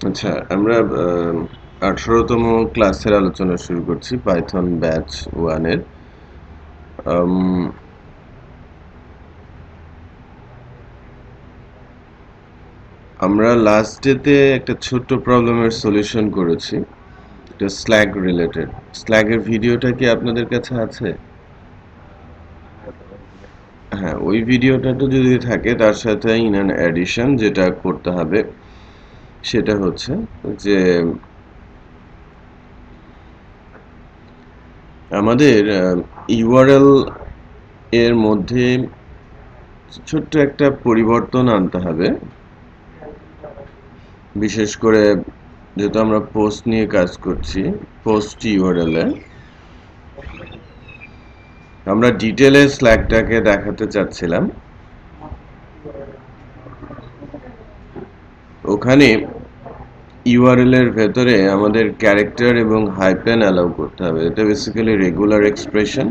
আচ্ছা, আমরা 18তম ক্লাসের আলোচনা শুরু করছি পাইথন ব্যাচ 1 এর। আমরা লাস্ট ডেতে একটা ছোট্ট প্রবলেমের সলিউশন করেছি। এটা স্ল্যাগ রিলেটেড। স্ল্যাগের ভিডিওটা কি আপনাদের কাছে আছে? হ্যাঁ, ওই ভিডিওটা তো যদি থাকে তার সাথে ইন অ্যান অ্যাডিশন যেটা করতে হবে সেটা হচ্ছে যে আমাদের ইউআরএল এর মধ্যে ছোট্ট একটা পরিবর্তন আনতে হবে। বিশেষ করে যেহেতু আমরা পোস্ট নিয়ে কাজ করছি, পোস্ট ইউআরএল এ আমরা ডিটেলে স্ল্যাগটাকে দেখাতে চাচ্ছিলাম। ওখানে ইউআরএল এর ভেতরে আমাদের ক্যারেক্টার এবং হাইপেন অ্যালাউ করতে হবে। এটা বেসিক্যালি রেগুলার এক্সপ্রেশন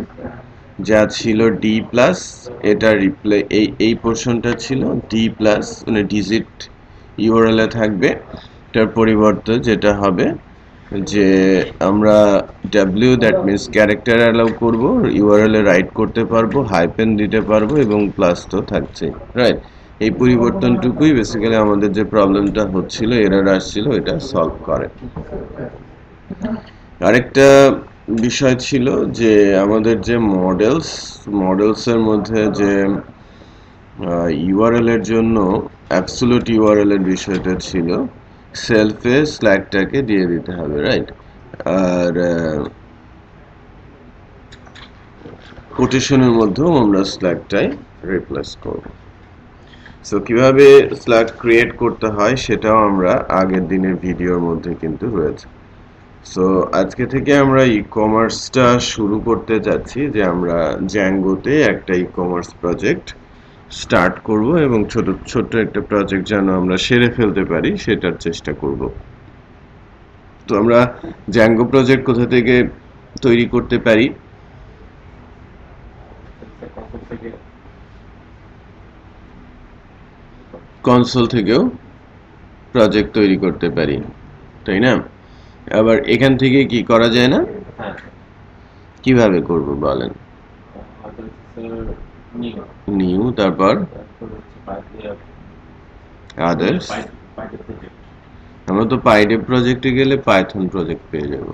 যা ছিল ডি প্লাস, এটা রিপ্লে এই পোর্শনটা ছিল ডি প্লাস, মানে ডিজিট ইউআরএল এ থাকবে। এটার পরিবর্তে যেটা হবে যে আমরা W that means character allow করব, ইউআরএল এ রাইট করতে পারবো, হাইপেন দিতে পারবো এবং প্লাস তো থাকছে, রাইট? এই পরিবর্তনটুকুই বেসিক্যালি আমাদের যে প্রবলেমটা হচ্ছিল, এরর আসছিল, এটা সলভ করে। আরেকটা বিষয় ছিল যে আমাদের যে মডেলসের মধ্যে যে ইউআরএল এর জন্য অ্যাবসোলিউট ইউআরএল এর বিষয়টা ছিল, সেলফে স্ল্যাগটাকে দিয়ে দিতে হবে, রাইট? আর কোটেশনের মধ্যেও আমরা স্ল্যাগটাই রিপ্লেস করব। সো কিভাবে স্ল্যাগ ক্রিয়েট করতে হয় সেটাও আমরা আগের দিনের ভিডিওর মধ্যে কিন্তু রয়েছে। সো আজকে থেকে আমরা ই কমার্সটা শুরু করতে যাচ্ছি, যে আমরা জ্যাঙ্গোতে একটা ই কমার্স প্রজেক্ট স্টার্ট করব এবং ছোট্ট একটা প্রজেক্ট যেন আমরা সেরে ফেলতে পারি সেটার চেষ্টা করব। তো আমরা জ্যাঙ্গো প্রজেক্ট কোথা থেকে তৈরি করতে পারি? কনসোল থেকেও প্রজেক্ট তৈরি করতে পারি, তাই না? আবার এখান থেকে কি করা যায় না? কিভাবে করব বলেন? নিউ, তারপর আদার্স। আমরা তো পাইডেভ প্রজেক্টে গেলে পাইথন প্রজেক্ট পেয়ে যাব।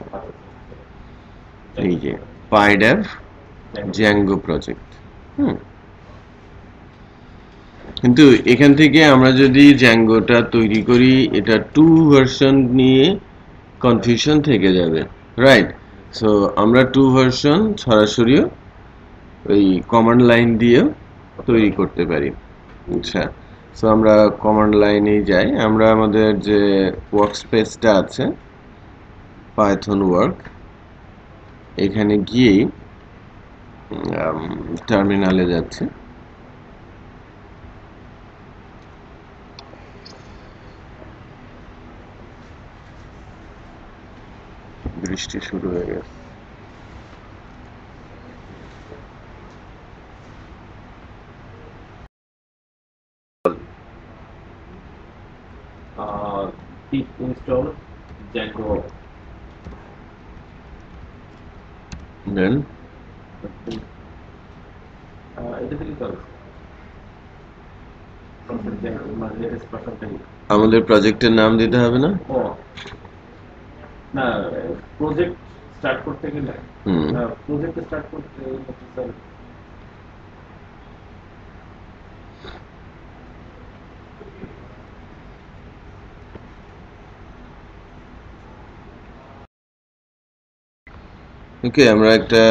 এই যে পাইডেভ জ্যাঙ্গো প্রজেক্ট। কিন্তু এখান থেকে আমরা যদি জ্যাঙ্গোটা তৈরি করি, এটা 2 ভার্সন নিয়ে কনফিউশন থেকে যাবে, রাইট? সো আমরা 2 ভার্সন সরাসরিও ওই কমান্ড লাইন দিয়ে তৈরি করতে পারি। আচ্ছা, সো আমরা কমান্ড লাইনে যাই। আমরা আমাদের যে ওয়ার্কস্পেসটা আছে পাইথন ওয়ার্ক, এখানে গিয়েই টার্মিনালে যাচ্ছে। বৃষ্টি শুরু হয়ে গেছে। pip install Django. দেন এটা থেকে চলছে আমাদের প্রজেক্টের নাম দিতে হবে না? ও না, প্রজেক্ট স্টার্ট করতে গেলে প্রজেক্ট স্টার্ট করতে ওকে, আমরা একটা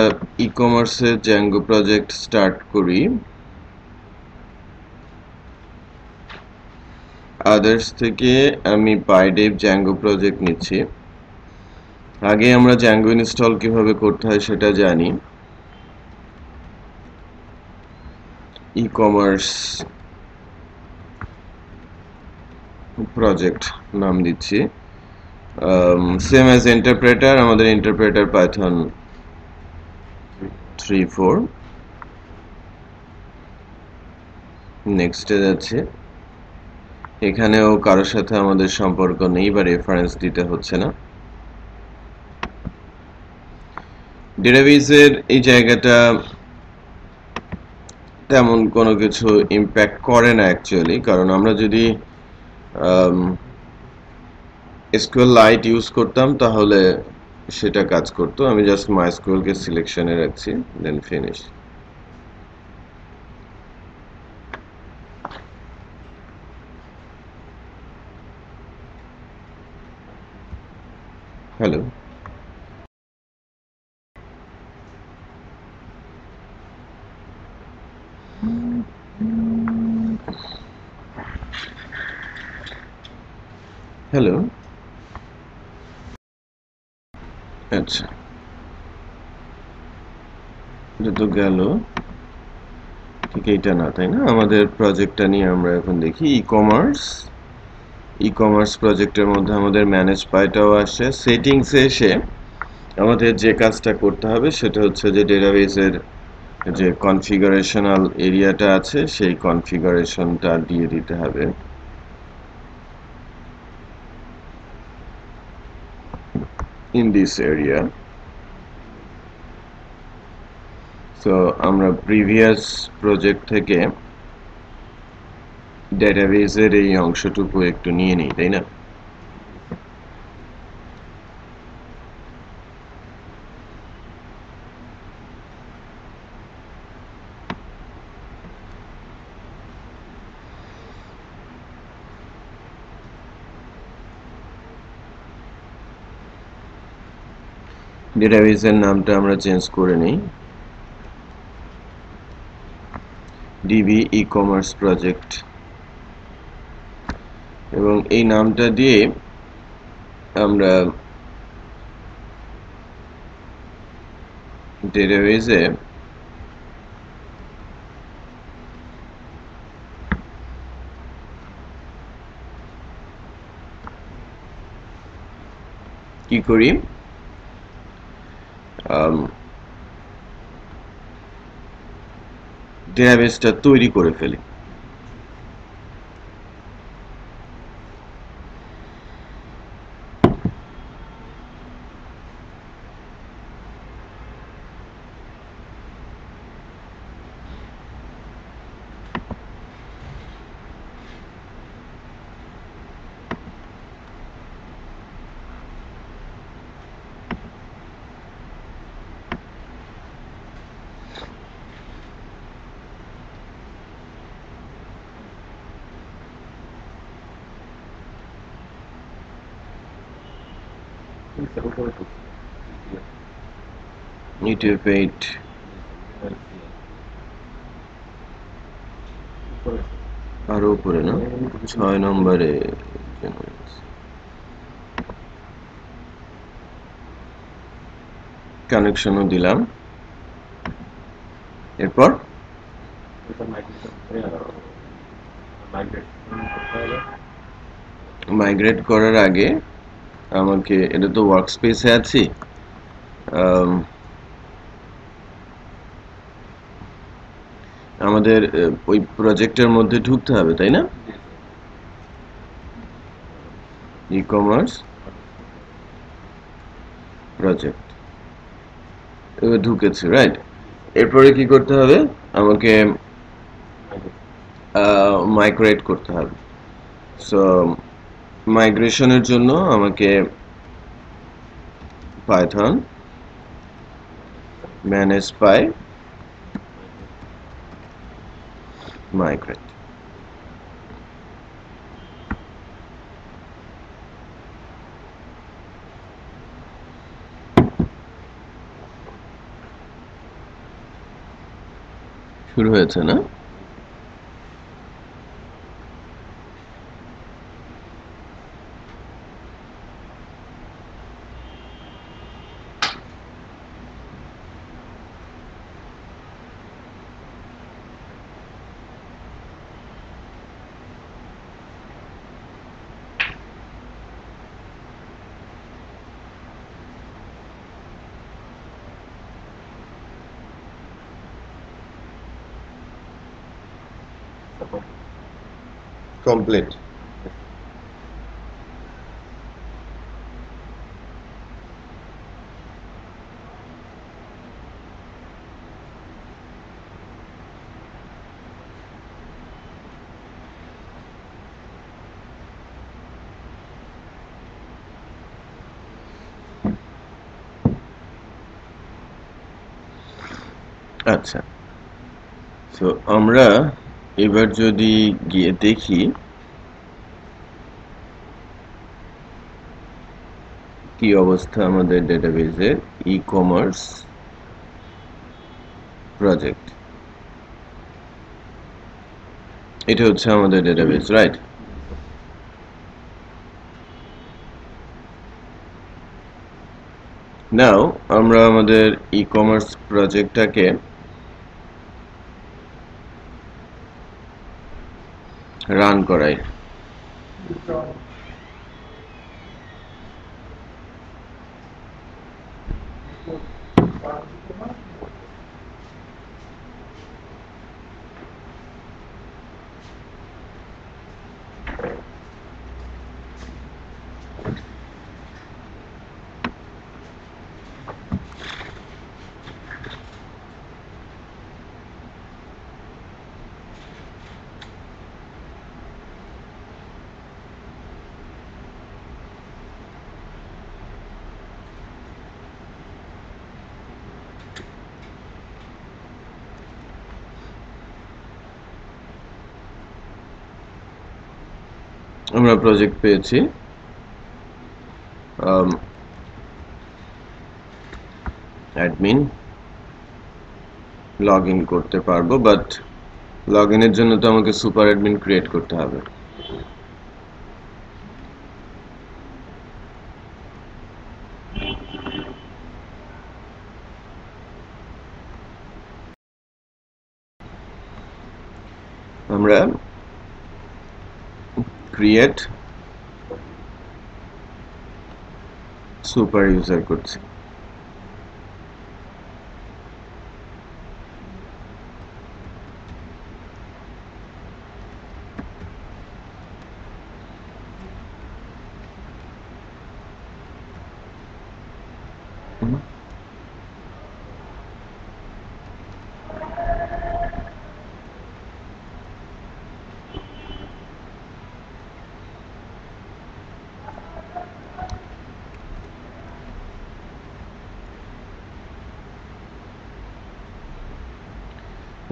ই কমার্সের জ্যাঙ্গো প্রজেক্ট স্টার্ট করি। আদার্স থেকে আমি পাইডেভ জ্যাঙ্গো প্রজেক্ট নিচ্ছি। আগে আমরা জ্যাঙ্গো ইনস্টল কিভাবে করতে হয় সেটা জানি। ই কমার্স প্রজেক্ট নাম দিচ্ছি, সেম অ্যাজ ইন্টারপ্রেটার। আমাদের ইন্টারপ্রেটার পাইথন 3.4। নেক্সটে যাচ্ছে। এখানেও কারোর সাথে আমাদের সম্পর্ক নেই বা রেফারেন্স দিতে হচ্ছে না। ডেটাবেজের এই জায়গাটা তেমন কোনো কিছু ইম্প্যাক্ট করে না অ্যাকচুয়ালি, কারণ আমরা যদি এসকিউএল লাইট ইউজ করতাম তাহলে সেটা কাজ করতো। আমি জাস্ট মাইএসকিউএল কে সিলেকশনে রাখছি, দেন ফিনিশ। হ্যালো, হ্যালো, আচ্ছা, এটা তো গেল। ঠিক এইটা না, তাই না? আমাদের প্রজেক্টটা নিয়ে আমরা এখন দেখি ই কমার্স প্রজেক্টের মধ্যে আমাদের ম্যানেজ পাইটাও আসছে। সেটিংসে এসে আমাদের যে কাজটা করতে হবে সেটা হচ্ছে যে ডেটাবেসের যে কনফিগারেশনাল এরিয়াটা আছে সেই কনফিগারেশনটা দিয়ে দিতে হবে। in this area. So আমরা প্রিভিয়াস প্রজেক্ট থেকে ডেটাবেসের এই অংশটুকু একটু নিয়ে নিই, তাই না? ডেটাবেসের নামটা আমরা চেঞ্জ করে নিই, ডিবি ই কমার্স প্রজেক্ট, এবং এই নামটা দিয়ে আমরা ডেটাবেসে কি করি, ডেটাবেসটা তৈরি করে ফেলি। ইউটিউব 8 আরো উপরে না, 6 নম্বরে কানেকশনও দিলাম। এরপর মাইগ্রেট করার আগে আমাকে, এটা তো ওয়ার্কস্পেসে আছি, আমাদের ওই প্রজেক্টের মধ্যে ঢুকতে হবে, তাই না? ই কমার্স প্রজেক্ট, এবার ঢুকেছি, রাইট? এরপরে কি করতে হবে, আমাকে মাইগ্রেট করতে হবে। সো মাইগ্রেশনের জন্য আমাকে পাইথন ম্যানেজ পাই মাইগ্রেট, শুরু হয়েছে না? কমপ্লিট। আচ্ছা, তো আমরা এবার যদি গিয়ে দেখি কি অবস্থা আমাদের ডেটাবেজের ই-কমার্স প্রজেক্ট। এটা হচ্ছে আমাদের ডেটাবেস, রাইট? নাও আমরা আমাদের ই-কমার্স প্রজেক্টটাকে রান করাই। আমরা প্রজেক্ট পেয়েছি, অ্যাডমিন লগ ইন করতে পারবো, বাট লগ ইনের জন্য তো আমাকে সুপার অ্যাডমিন ক্রিয়েট করতে হবে। আমরা ক্রিয়েট সুপার ইউজার করছি।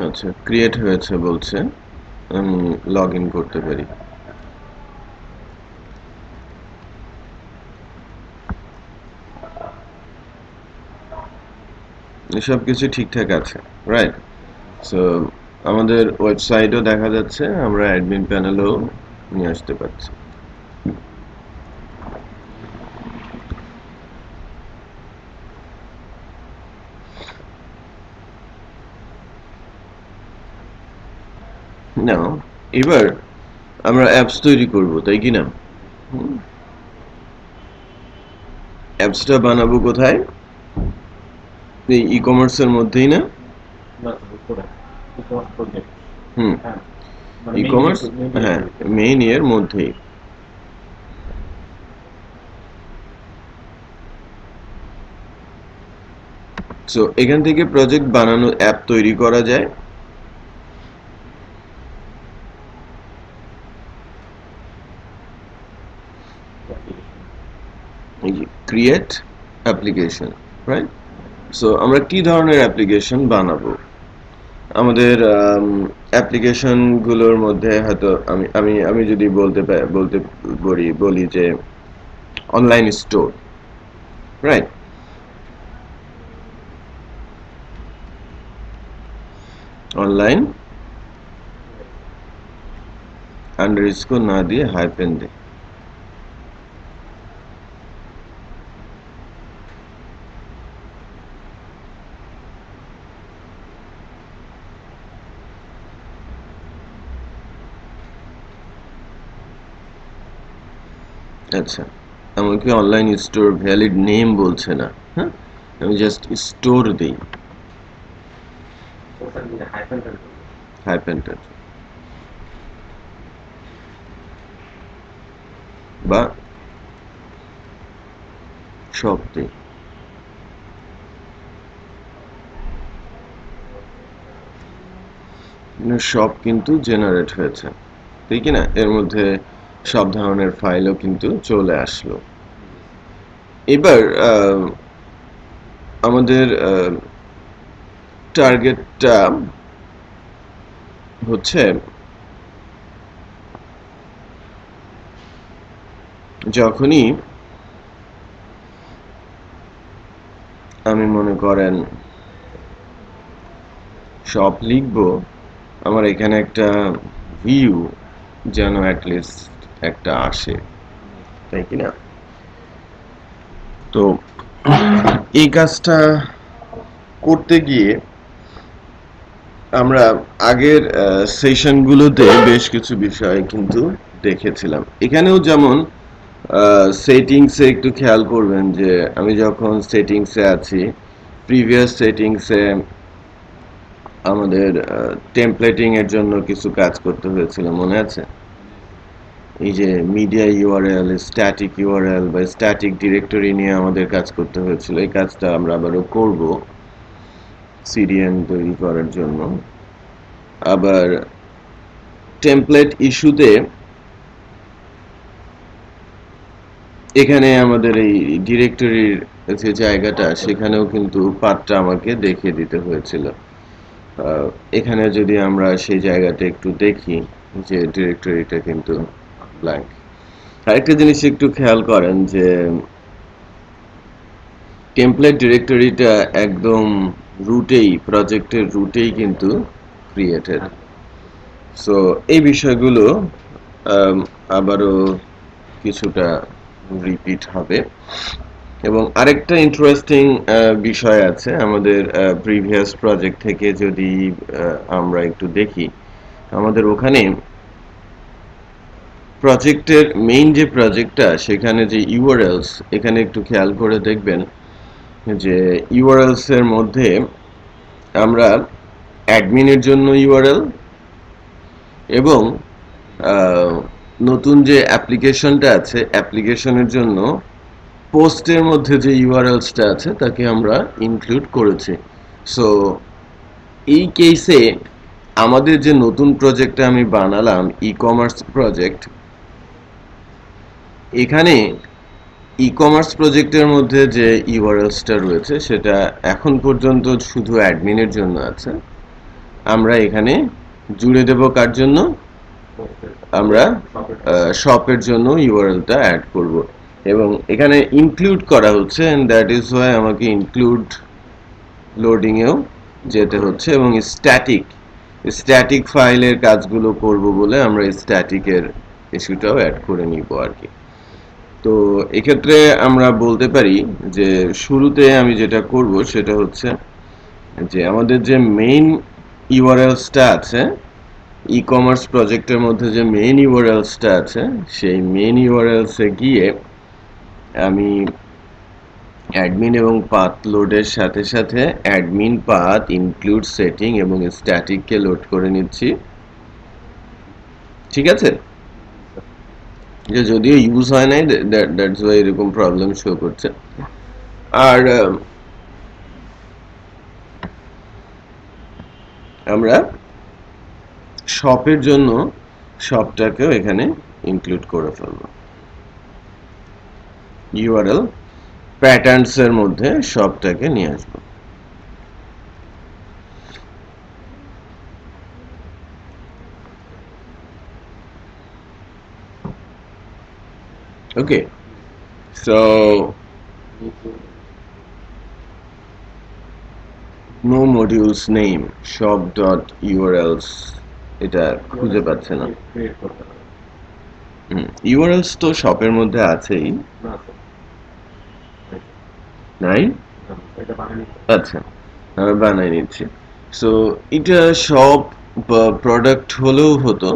আচ্ছা, ক্রিয়েট হয়েছে বলছে, আমি লগ ইন করতে পারি। সব কিছু ঠিকঠাক আছে, রাইট? সো আমাদের ওয়েবসাইটও দেখা যাচ্ছে, আমরা অ্যাডমিন প্যানেলও নিয়ে আসতে পারছি। নাও এবার আমরা অ্যাপস তৈরি করব, তাই কি না? অ্যাপসটা বানাবো কোথায়? এই ই কমার্সের মধ্যেই না? হুম, ই কমার্স, হ্যাঁ, মেইন এর মধ্যেই। সো এখান থেকে প্রজেক্ট বানানো, অ্যাপ তৈরি করা যায়। Create application, right? সো আমরা কি ধরনের অ্যাপ্লিকেশন বানাবো? আমাদের অ্যাপ্লিকেশন গুলোর মধ্যে হয়তো আমি আমি আমি যদি বলি যে online store, right? Online underscore না দিয়ে হাইপেন দে। আচ্ছা, আমাকে অনলাইন স্টোর ভ্যালিড নেম বলছে না, হ্যাঁ, আমি জাস্ট স্টোর দিই, হাইপেন বা শপ দিই। শপ কিন্তু জেনারেট হয়েছে, ঠিক না? এর মধ্যে সব ধরনের ফাইলও কিন্তু চলে আসলো। এবার আমাদের টার্গেটটা হচ্ছে যখনই আমি মনে করেন শপ লিখবো, আমার এখানে একটা ভিউ যেন অ্যাটলিস্ট একটা আসে, তাই কি না? তো এই কাজটা করতে গিয়ে আমরা আগের সেশনগুলোতে বেশ কিছু বিষয় কিন্তু দেখেছিলাম। এখানেও যেমন সেটিংসে একটু খেয়াল করবেন যে আমি যখন সেটিংসে আছি, প্রিভিয়াস সেটিংসে আমাদের টেমপ্লেটিং এর জন্য কিছু কাজ করতে হয়েছিল, মনে আছে? এই যে মিডিয়া ইউআরএল, স্ট্যাটিক ইউআরএল বা স্ট্যাটিক ডিরেক্টরি নিয়ে আমাদের কাজ করতে হয়েছিল। এই কাজটা আমরা আবারও করব সিডিএন তৈরি করার জন্য। আবার টেমপ্লেট ইস্যুতে এখানে আমাদের এই ডিরেক্টরির যে জায়গাটা, সেখানেও কিন্তু পাথটা আমাকে দেখিয়ে দিতে হয়েছিল। এখানে যদি আমরা সেই জায়গাটা একটু দেখি যে ডিরেক্টরিটা কিন্তু ব্ল্যাঙ্ক। আরেকটা জিনিস একটু খেয়াল করেন যে টেমপ্লেট ডিরেক্টরিটা একদম রুটেই, প্রজেক্টের রুটেই কিন্তু ক্রিয়েটেড। সো এই বিষয়গুলো আবারও কিছুটা রিপিট হবে। এবং আরেকটা ইন্টারেস্টিং বিষয় আছে আমাদের প্রিভিয়াস প্রজেক্ট থেকে, যদি আমরা একটু দেখি, আমাদের ওখানে প্রজেক্টের মেইন যে প্রজেক্টটা, সেখানে যে ইউআরএলস, এখানে একটু খেয়াল করে দেখবেন যে ইউআরএলস এর মধ্যে আমরা অ্যাডমিনের জন্য ইউআরএল এবং নতুন যে অ্যাপ্লিকেশনটা আছে, অ্যাপ্লিকেশনের জন্য পোস্টের মধ্যে যে ইউআরএলসটা আছে তাকে আমরা ইনক্লুড করেছি। সো এই কেসে আমাদের যে নতুন প্রজেক্টটা আমি বানালাম, ই কমার্স প্রজেক্ট, এখানে ই কমার্স প্রজেক্টের মধ্যে যে ইউআরএলসটা রয়েছে সেটা এখন পর্যন্ত শুধু অ্যাডমিনের জন্য আছে। আমরা এখানে জুড়ে দেব কার জন্য? আমরা শপের জন্য ইউআরএলটা অ্যাড করব এবং এখানে ইনক্লুড করা হচ্ছে, এন্ড দ্যাট ইজ ওয়াই আমাকে ইনক্লুড লোডিং এও যেতে হচ্ছে এবং স্ট্যাটিক ফাইলের কাজগুলো করব বলে আমরা স্ট্যাটিকের ইস্যুটাও অ্যাড করে নিব আর কি। তো এক্ষেত্রে আমরা বলতে পারি যে শুরুতে আমি যেটা করব সেটা হচ্ছে যে আমাদের যে মেইন ইউআরএলসটা আছে, ই কমার্স প্রজেক্টের মধ্যে যে মেইন ইউআরএলসটা আছে, সেই মেইন ইউআরএলসে গিয়ে আমি অ্যাডমিন এবং পাথ লোডের সাথে সাথে অ্যাডমিন, পাথ, ইনক্লুড, সেটিং এবং স্ট্যাটিককে লোড করে নিচ্ছি। ঠিক আছে? যে যদিও ইউজ হয় নাই, দ্যাটস ওয়াই এরকম প্রবলেম শো করছে। আর আমরা শপের জন্য শপটাকেও এখানে ইনক্লুড করে ফেলবো। ইউআরএল প্যাটার্নস এর মধ্যে শপটাকে নিয়ে আসবো। ওকে, so no modules name shop.urls এটা খুঁজে পাচ্ছে না। ইউআরএলস তো শপের মধ্যে আছেই, নাই? আচ্ছা, আমি বানাই নিচ্ছি। সো এটা শপ বা প্রোডাক্ট হলেও হতো,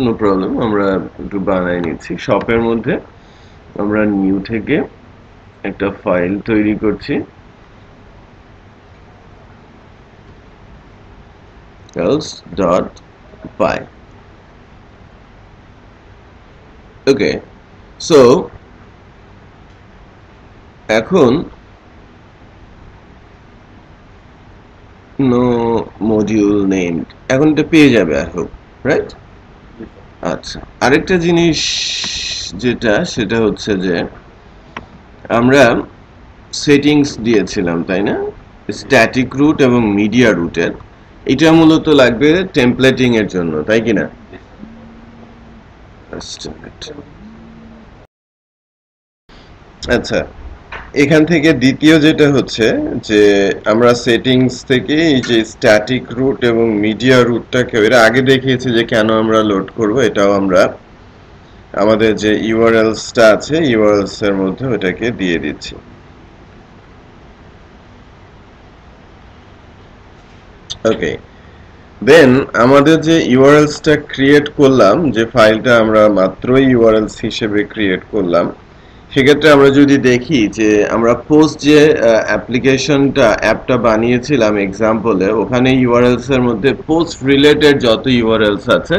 নো প্রবলেম, আমরা একটু বানাই নিচ্ছি। শপের মধ্যে আমরা নিউ থেকে একটা ফাইল তৈরি করছি, else.py। ওকে, সো এখন নো মডিউল নেমড, এখন এটা পেয়ে যাবে, আই হোপ, রাইট? আচ্ছা, আরেকটা জিনিস যেটা, সেটা হচ্ছে যে আমরা সেটিংস দিয়েছিলাম, তাই না? স্ট্যাটিক রুট এবং মিডিয়া রুটের, এটা মূলত লাগবে টেমপ্লেটিং এর জন্য, তাই কি না? আচ্ছা, এখান থেকে দ্বিতীয় যেটা হচ্ছে যে আমরা সেটিংস থেকে এই যে স্ট্যাটিক রুট এবং মিডিয়া রুটটাকে এর আগে দেখিয়েছি যে কেন আমরা লোড করব, এটাও আমরা আমাদের যে ইউআরএলসটা আছে ইউআরএলস এর মধ্যে ওটাকে দিয়ে দিচ্ছি। ওকে, দেন আমাদের যে ইউআরএলসটা ক্রিয়েট করলাম, যে ফাইলটা আমরা মাত্রই ইউআরএলস হিসেবে ক্রিয়েট করলাম, সেক্ষেত্রে আমরা যদি দেখি যে আমরা পোস্ট যে অ্যাপটা বানিয়েছিলাম এক্সাম্পলে, ওখানে ইউআরএলস এর মধ্যে পোস্ট রিলেটেড যত ইউআরএলস আছে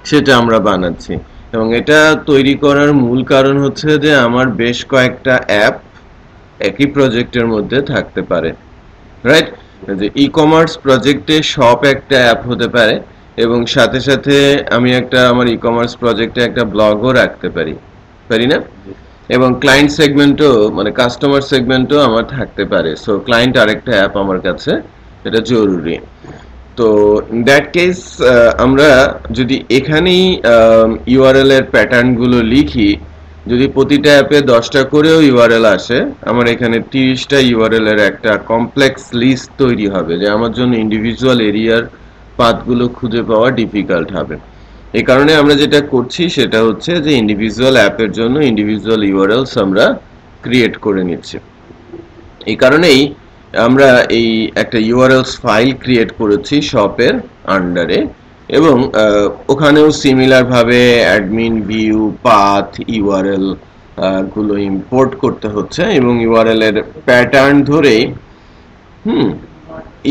সেটা আমরা বানাচ্ছি। এবং এটা তৈরি করার মূল কারণ হচ্ছে যে আমার বেশ কয়েকটা অ্যাপ একই প্রজেক্টের মধ্যে থাকতে পারে, রাইট? যে ই কমার্স প্রজেক্টে শপ একটা অ্যাপ হতে পারে এবং সাথে সাথে আমি আমার ই কমার্স প্রজেক্টে একটা ব্লগও রাখতে পারি না? এবং ক্লায়েন্ট সেগমেন্টও মানে কাস্টমার সেগমেন্টও আমার থাকতে পারে। সো ক্লায়েন্ট আরেকটা অ্যাপ আমার কাছে, এটা জরুরি। তো ইন দ্যাট কেস আমরা যদি এখানেই ইউআরএল এর প্যাটার্নগুলো লিখি, যদি প্রতিটা অ্যাপে 10টা করেও ইউআরএল আসে, আমার এখানে 30টা ইউআরএল এর একটা কমপ্লেক্স লিস্ট তৈরি হবে, যে আমার জন্য ইন্ডিভিজুয়াল এরিয়ার পাথগুলো খুঁজে পাওয়া ডিফিকাল্ট হবে। এই কারণে আমরা যেটা করছি সেটা হচ্ছে যে ইন্ডিভিজুয়াল অ্যাপের জন্য ইন্ডিভিজুয়াল ইউআরএলস আমরা ক্রিয়েট করে নিচ্ছি। এই কারণেই আমরা এই একটা ইউআরএলস ফাইল ক্রিয়েট করেছি শপের আন্ডারে, এবং ওখানেও সিমিলার ভাবে অ্যাডমিন ভিউ পাথ ইউআরএল গুলো ইম্পোর্ট করতে হচ্ছে, এবং ইউআরএল এর প্যাটার্ন ধরেই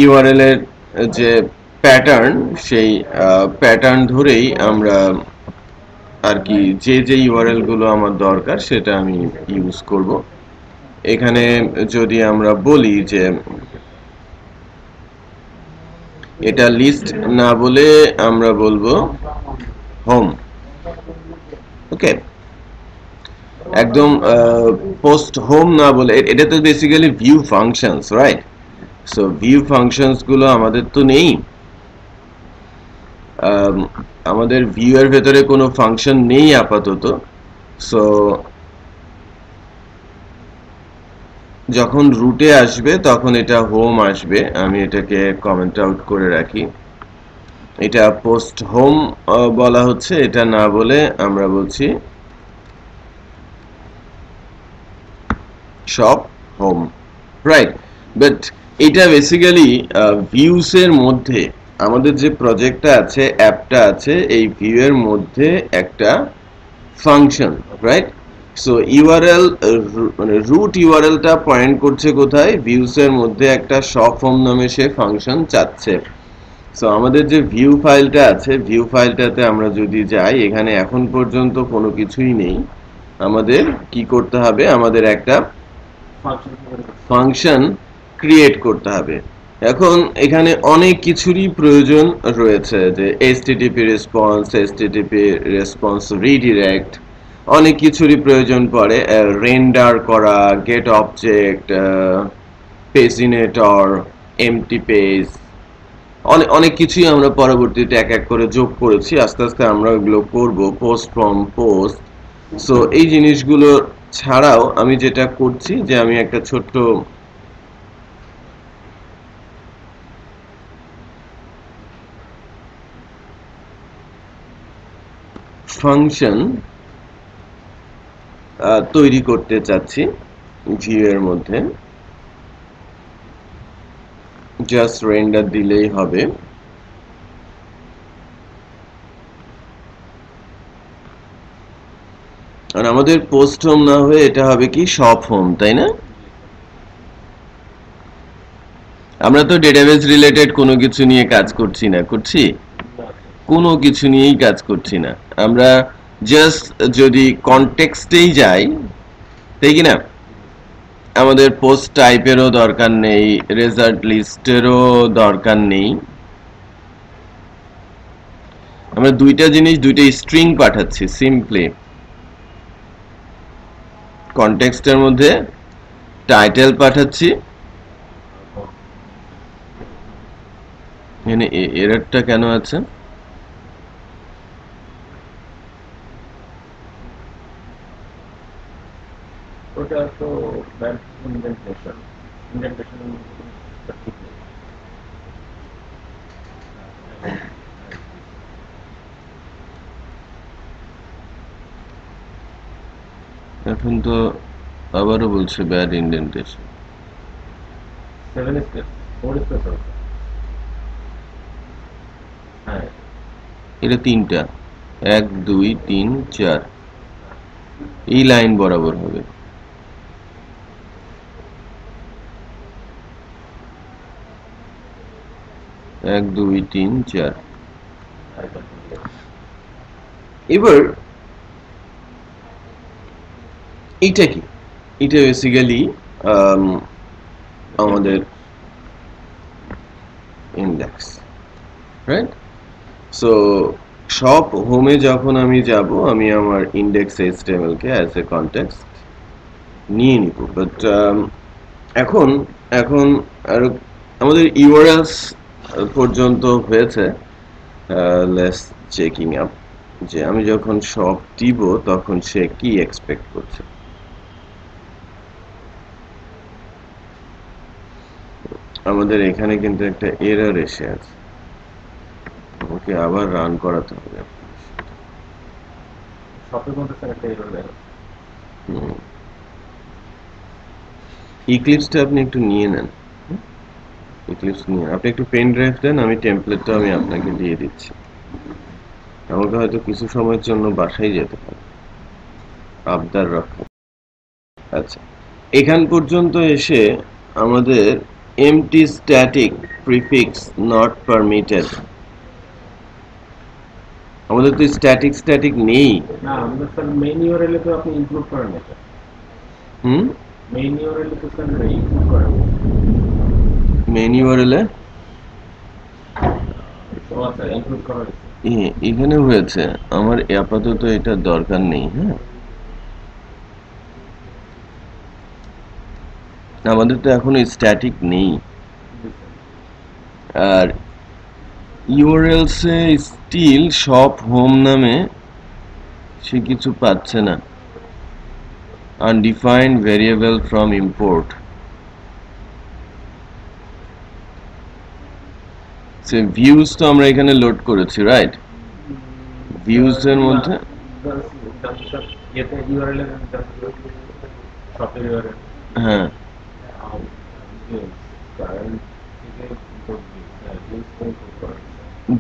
ইউআরএল এর যে প্যাটার্ন, সেই প্যাটার্ন ধরেই আমরা আর কি যে ইউআরএল গুলো আমার দরকার সেটা আমি ইউজ করব। এখানে যদি আমরা বলি যে এটা লিস্ট না বলে আমরা বলবো হোম, ওকে, একদম পোস্ট হোম না বলে, এটা তো basically view functions, right? So view functions গুলো আমাদের তো নেই, আমাদের ভিউ এর ভেতরে কোনো ফাংশন নেই আপাতত। সো যখন রুটে আসবে তখন এটা হোম আসবে, আমি এটাকে কমেন্ট আউট করে রাখি। এটা পোস্ট হোম বলা হচ্ছে, এটা না বলে আমরা বলছি শপ হোম, রাইট? বাট এটা বেসিক্যালি ভিউস এর মধ্যে আমাদের যে প্রজেক্টটা আছে, অ্যাপটা আছে, এই ভিউ এর মধ্যে একটা ফাংশন, রাইট? সো ইউআরএল মানে রুট ইউআরএলটা পয়েন্ট করছে কোথায়? ভিউস এর মধ্যে একটা শপ হোম নামে সে ফাংশন চাচ্ছে। সো আমাদের যে ভিউ ফাইলটা আছে, ভিউ ফাইলটাতে আমরা যদি যাই, এখানে এখন পর্যন্ত কোনো কিছুই নেই। আমাদের কি করতে হবে? আমাদের একটা ফাংশন ক্রিয়েট করতে হবে। এখন এখানে অনেক কিছুরই প্রয়োজন রয়েছে, যে HTTP রেসপন্স রিডিরেক্ট, অনেক কিছুরই প্রয়োজন পড়ে, রেন্ডার করা, গেট অবজেক্ট, পেজিনেটর, এমটি পেজ, অনেক কিছুই আমরা পরবর্তীতে এক এক করে যোগ করেছি। আস্তে আস্তে আমরা ওগুলো করব, পোস্ট ফ্রম পোস্ট। সো এই জিনিসগুলো ছাড়াও আমি যেটা করছি যে আমি একটা ছোট্ট ফাংশন তৈরি করতে চাচ্ছি ভিউ এর মধ্যে, জাস্ট রেন্ডার দিলেই হবে। আর আমাদের পোস্ট হোম না হয়ে এটা হবে কি শপ হোম, তাই না? আমরা তো ডেটাবেস রিলেটেড কোনো কিছু নিয়ে কাজ করছি না, কোনো কিছু নিয়েই কাজ করছি না। আমরা জাস্ট যদি কনটেক্সটেই যাই, তাই কি না? আমাদের পোস্ট টাইপেরও দরকার নেই, রেজাল্ট লিস্টেরও দরকার নেই। আমরা দুইটা স্ট্রিং পাঠাচ্ছি, সিম্পলি কনটেক্সটের মধ্যে টাইটেল পাঠাচ্ছি এখানে এররটা কেন আছে? ওটা তো ব্যাড ইন্ডেন্টেশন ঠিক নেই। এখন তো আবারও বলছে ব্যাড ইন্ডেন্টেশন। 7 স্পেস 4 স্পেস আছে। হ্যাঁ, এটা 3টা, 1 2 3 4 এই লাইন বরাবর হবে। এক দুই তিন চার। এবার এইটা কি? এটা বেসিক্যালি আমাদের ইন্ডেক্স, রাইট? সো শপ হোমে যখন আমি যাব, আমি আমার index HTML K as a context নিয়ে নিব। বাট এখন এখন আর আমাদের ইউআরএলস পর্যন্ত হয়েছে। লেটস চেকিং আপ যে আমি যখন শপ দিব তখন সে কি এক্সপেক্ট করছে। আমাদের এখানে কিন্তু একটা এরর এসে আছে, ওকে আবার রান করাতে হবে। শপের মধ্যে স্যার একটা এরর দেয়। ইক্লিপসটা আপনি একটু নিয়ে নেন। ইক্লিপস নিয়ে আপনি একটু পেন ড্রাইভ দেন, আমি টেমপ্লেটটা আমি আপনাকে দিয়ে দিচ্ছি। আমাকে হয়তো কিছু সময়ের জন্য বাসায় যেতে হবে, আবদার রক্ষা। আচ্ছা, এখান পর্যন্ত এসে আমাদের empty static prefix not permitted, আমাদের তো স্ট্যাটিক নেই। না, আমাদের স্যার মেইন ইউআরএল এ তো আপনি ইনক্লুড করেন না স্যার। মেইন ইউআরএল এ তো স্যার ইনক্লুড করেন। মেইন ইউআরএল এ স্যার ইনক্লুড করা হয়েছে। এখানে হয়েছে। আমার আপাতত এটা দরকার নেই। হ্যাঁ, আমাদের তো এখনো স্ট্যাটিক নেই। আর ইউআরএলস এ স্টিল শপ হোম নামে সে কিছু পাচ্ছে না। Undefined variable from import. Say views তো আমরা এখানে লোড করেছি, রাইট? ভিউজ এর মধ্যে হ্যাঁ,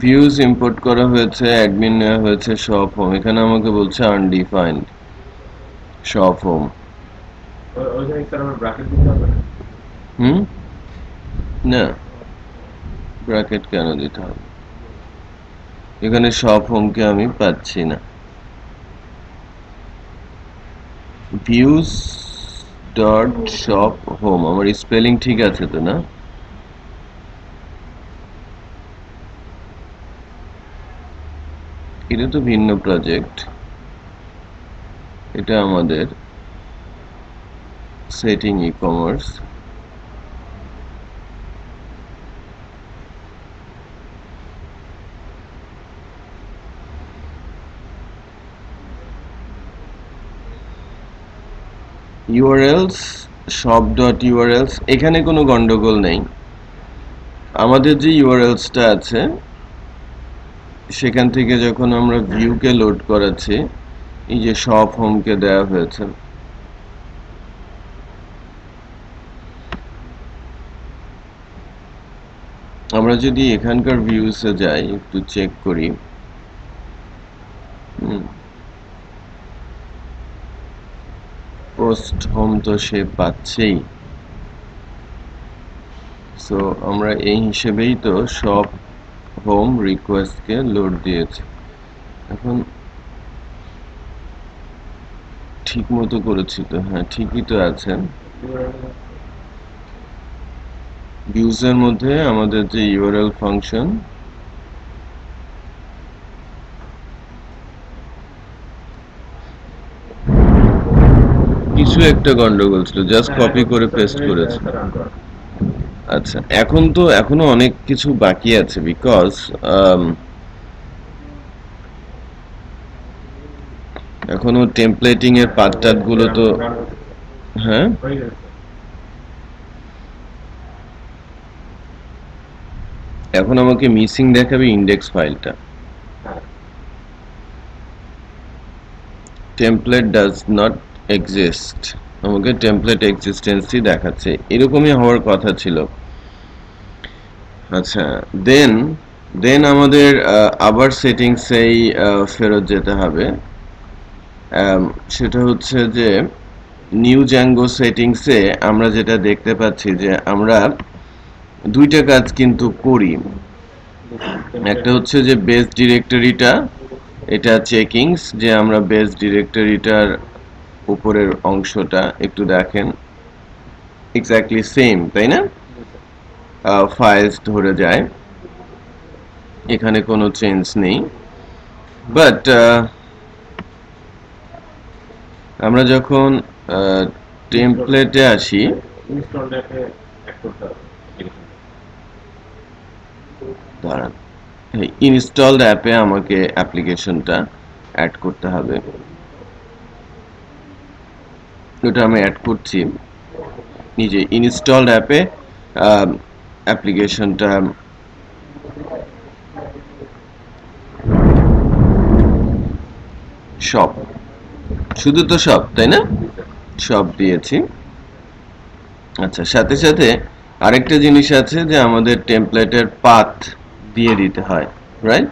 ভিউজ ইম্পোর্ট করা হয়েছে, অ্যাডমিন নেওয়া হয়েছে, শপ হোম। এখানে আমাকে বলছে আনডিফাইন্ড শপ হোম। না, ব্র্যাকেট কেন দিতে হবে? এখানে শপ হোমকে আমি পাচ্ছি না। ভিউজ ডট শপ হোম, আমার স্পেলিং ঠিক আছে তো? না, এটা তো ভিন্ন প্রজেক্ট। এটা আমাদের setting e commerce. URLs shop dot URLs, এখানে কোনো গন্ডগোল নেই। আমাদের যে ইউআরএলসটা আছে সেখান থেকে যখন আমরা ভিউকে লোড করাচ্ছি, এই যে শপ হোমকে দেওয়া হয়েছে, আমরা যদি এখানকার ভিউসে যাই একটু চেক করি, পোস্ট হোম তো সে পাচ্ছেই। সো আমরা এই হিসেবেই তো শপ হোম রিকোয়েস্টকে লোড দিয়েছি। এখন ঠিক মতো করেছি তো? হ্যাঁ, ঠিকই তো আছে। ভিউজের মধ্যে আমাদের যে ইউআরএল ফাংশন, কিছু একটা গন্ডগোল ছিল, জাস্ট কপি করে পেস্ট করেছে। আচ্ছা, এখনো অনেক কিছু বাকি আছে, বিকজ এখনো টেমপ্লেটিং এর পার্ট গুলো তো, হ্যাঁ এখন আমাকে মিসিং দেখাবে ইন্ডেক্স ফাইলটা। টেমপ্লেট ডাজ নট এক্সিস্ট, আমাকে টেমপ্লেট এক্সিস্টেন্সই দেখাচ্ছে, এরকমই হওয়ার কথা ছিল। আচ্ছা, দেন আমাদের আবার সেটিংসেই ফেরত যেতে হবে। সেটা হচ্ছে যে নিউ জ্যাঙ্গো সেটিংসে আমরা যেটা দেখতে পাচ্ছি যে আমরা দুইটা কাজ কিন্তু করি। একটা হচ্ছে যে বেস ডিরেক্টরিটা, এটা চেকিংস, যে আমরা বেস ডিরেক্টরিটার উপরের অংশটা একটু দেখেন, এক্স্যাক্টলি সেম, তাই না? ফাইলস ধরে যায়, এখানে কোনো চেঞ্জ নেই। বাট আমরা যখন টেমপ্লেটে আসি, দাঁড়ান, ইনস্টলড অ্যাপে আমাকে অ্যাপ্লিকেশনটা অ্যাড করতে হবে, ওটা আমি অ্যাড করছি নিজে। ইনস্টলড অ্যাপে অ্যাপ্লিকেশনটা সব, শুধু তো সব, তাই না? সব দিয়েছি। আচ্ছা, সাথে সাথে আরেকটা জিনিস আছে যে আমাদের টেমপ্লেটের পাথ দিয়ে দিতে হয়, রাইট?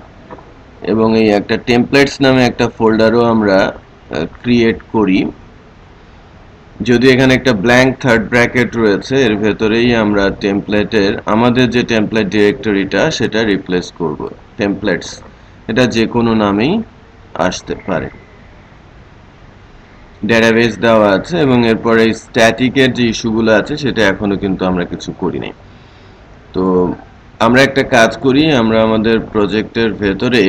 এবং এই একটা টেমপ্লেটস নামে একটা ফোল্ডারও আমরা ক্রিয়েট করি, যদি এখানে একটা ব্ল্যাঙ্ক থার্ড ব্র্যাকেট রয়েছে, এর ভেতরেই আমরা টেমপ্লেটের আমাদের যে টেমপ্লেট ডিরেক্টরিটা সেটা রিপ্লেস করব। টেমপ্লেটস, এটা যে কোনো নামেই আসতে পারে। ডেটাবেস দেওয়া আছে এবং এরপরে স্ট্যাটিকের যে ইস্যুগুলো আছে সেটা এখনো কিন্তু আমরা কিছু করি নাই। তো আমরা একটা কাজ করি, আমরা আমাদের প্রজেক্টের ভেতরে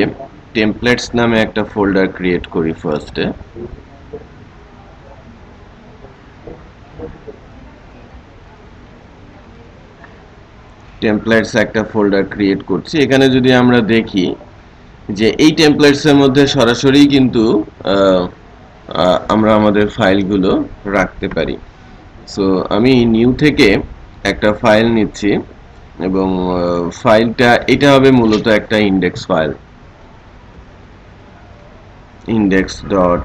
টেমপ্লেটস নামে একটা ফোল্ডার ক্রিয়েট করি ফার্স্টে। টেমপ্লেটস একটা ফোল্ডার ক্রিয়েট করছি, এখানে যদি আমরা দেখি যে এই টেমপ্লেটস এর মধ্যে সরাসরি কিন্তু আমরা আমাদের ফাইলগুলো রাখতে পারি। সো আমি নিউ থেকে একটা ফাইল নিচ্ছি এবং ফাইলটা এটা হবে মূলত একটা index file, index.html।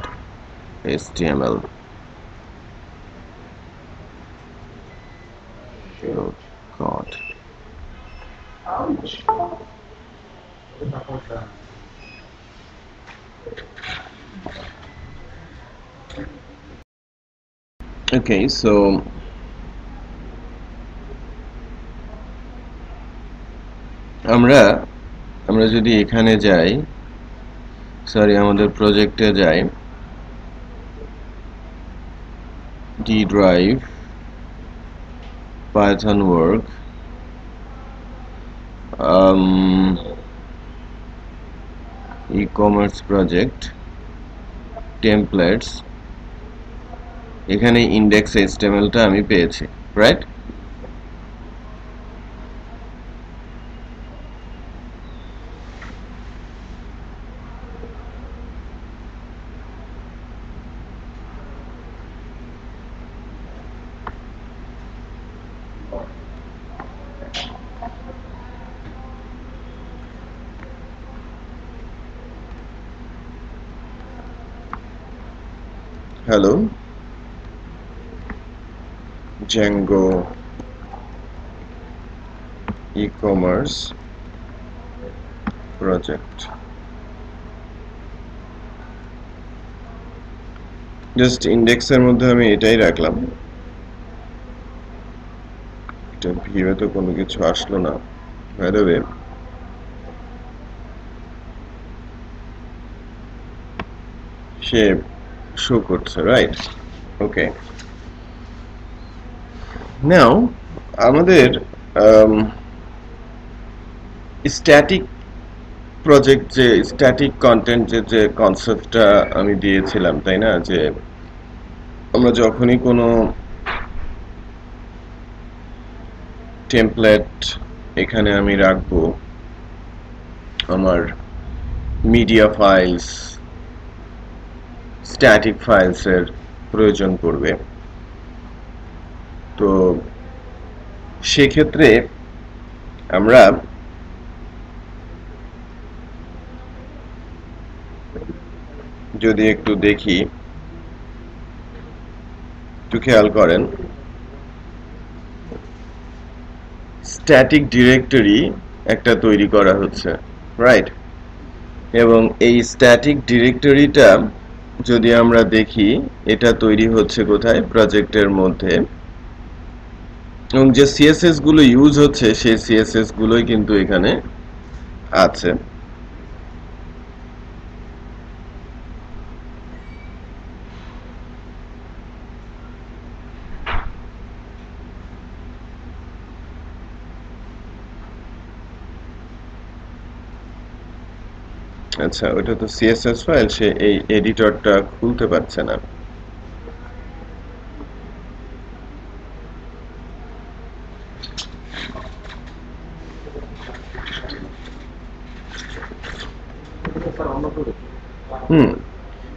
oh god, okay, so আমরা যদি এখানে যাই, সরি আমাদের প্রজেক্টে যাই, D drive, Python work, e-commerce project, templates, এখানে index.html টা আমি পেয়েছি, right? Hello, Django e-commerce project, just ইন্ডেক্সের মধ্যে আমি এটাই রাখলাম, এটা ভিউয়ে তো কোনো কিছু আসলো না, বাই দ্য ওয়ে সে শো করছে, রাইট? ওকে, নাও আমাদের স্ট্যাটিক প্রজেক্ট, যে স্ট্যাটিক কন্টেন্টের যে কনসেপ্টটা আমি দিয়েছিলাম, তাই না, যে আমরা যখনই কোনো টেমপ্লেট এখানে আমি রাখবো আমার মিডিয়া ফাইলস স্ট্যাটিক ফাইলসের প্রয়োজন পড়বে। তো সেক্ষেত্রে আমরা যদি একটু দেখি, একটু খেয়াল করেন, স্ট্যাটিক ডিরেক্টরি একটা তৈরি করা হচ্ছে, রাইট? এবং এই স্ট্যাটিক ডিরেক্টরিটা যদি আমরা দেখি, এটা তৈরি হচ্ছে কোথায়? প্রজেক্টের মধ্যে। এবং যে সিএসএস গুলো ইউজ হচ্ছে সেই সিএসএস গুলোই কিন্তু এখানে আছে। আচ্ছা, ওটা তো সিএসএস ফাইল, সে এই এডিটরটা খুলতে পারছে না।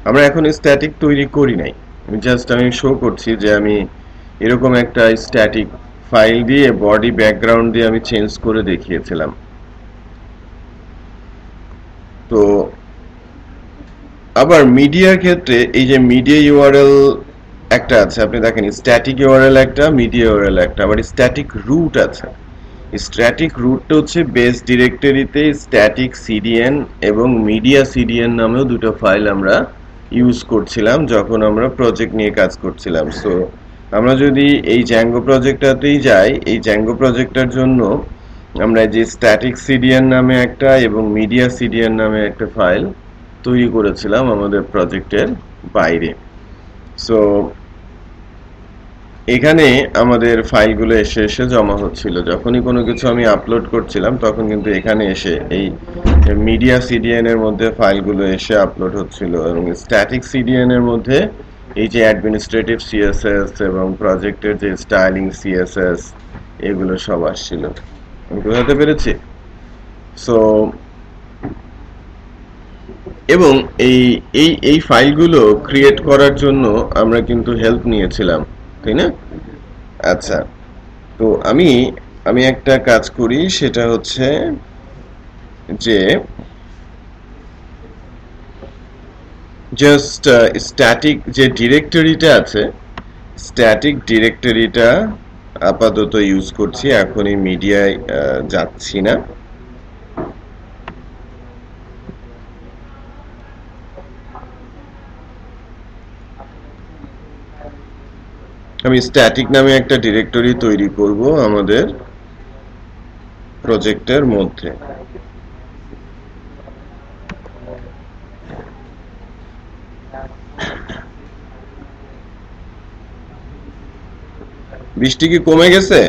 আমরা এখন স্ট্যাটিক তৈরি করি নাই, আমি শো করছি যে আমি এরকম একটা স্ট্যাটিক ফাইল দিয়ে বডি ব্যাকগ্রাউন্ড দিয়ে আমি চেঞ্জ করে দেখিয়েছিলাম। তো আবার মিডিয়ার ক্ষেত্রে এই যে মিডিয়া ইউআরএল একটা আছে, আপনি দেখেন স্ট্যাটিক ইউআরএল একটা, মিডিয়া ইউআরএল একটা, আবার স্ট্যাটিক রুট আছে। স্ট্যাটিক রুটটা হচ্ছে বেস ডিরেক্টরিতে স্ট্যাটিক সিডিএন এবং মিডিয়া সিডিএন নামেও দুটো ফাইল আমরা ইউজ করছিলাম যখন আমরা প্রজেক্ট নিয়ে কাজ করছিলাম। সো আমরা যদি এই জ্যাঙ্গো প্রজেক্টটাতেই যাই, এই জ্যাঙ্গো প্রজেক্টটার জন্য আমরা যে স্ট্যাটিক সিডিএন নামে একটা এবং মিডিয়া সিডিএন নামে একটা ফাইল তৈরি করেছিলাম আমাদের প্রজেক্টের বাইরে। সো এখানে আমাদের ফাইলগুলো এসে এসে জমা হচ্ছিল, যখনই কোনো কিছু আমি আপলোড করছিলাম তখন কিন্তু এখানে এসে এই মিডিয়া সিডিএন এর মধ্যে ফাইলগুলো এসে আপলোড হচ্ছিল, এবং স্ট্যাটিক সিডিএন এর মধ্যে এই যে অ্যাডমিনিস্ট্রেটিভ সিএসএস এবং প্রজেক্টের যে স্টাইলিং সিএসএস এগুলো সব আসছিল। আমি বোঝাতে পেরেছি? সো এবং এই ফাইলগুলো ক্রিয়েট করার জন্য আমরা কিন্তু হেল্প নিয়েছিলাম, তাই না? আচ্ছা, তো আমি একটা কাজ করি, সেটা হচ্ছে যে জাস্ট স্ট্যাটিক যে ডিরেক্টরিটা আছে, স্ট্যাটিক ডিরেক্টরিটা আপাতত ইউজ করছি, এখনই মিডিয়ায় যাচ্ছি না। আমি স্ট্যাটিক নামে একটা ডিরেক্টরি তৈরি করব আমাদের প্রজেক্টের মধ্যে। বৃষ্টি কি কমে গেছে?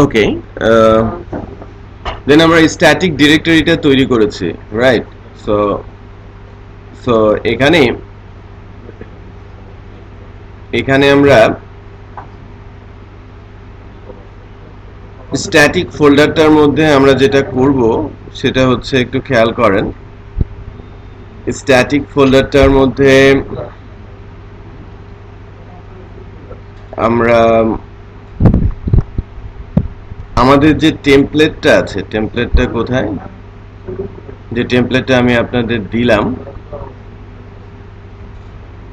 ওকে, দেন আমরা স্ট্যাটিক ডিরেক্টরিটা তৈরি করেছি, রাইট? সো এখানে আমরা স্ট্যাটিক ফোল্ডারটার মধ্যে আমরা যেটা করব সেটা হচ্ছে, একটু খেয়াল করেন, স্ট্যাটিক ফোল্ডারটার মধ্যে আমরা আমাদের যে টেমপ্লেটটা আছে, টেমপ্লেটটা কোথায়? যে টেমপ্লেটটা আমি আপনাদের দিলাম,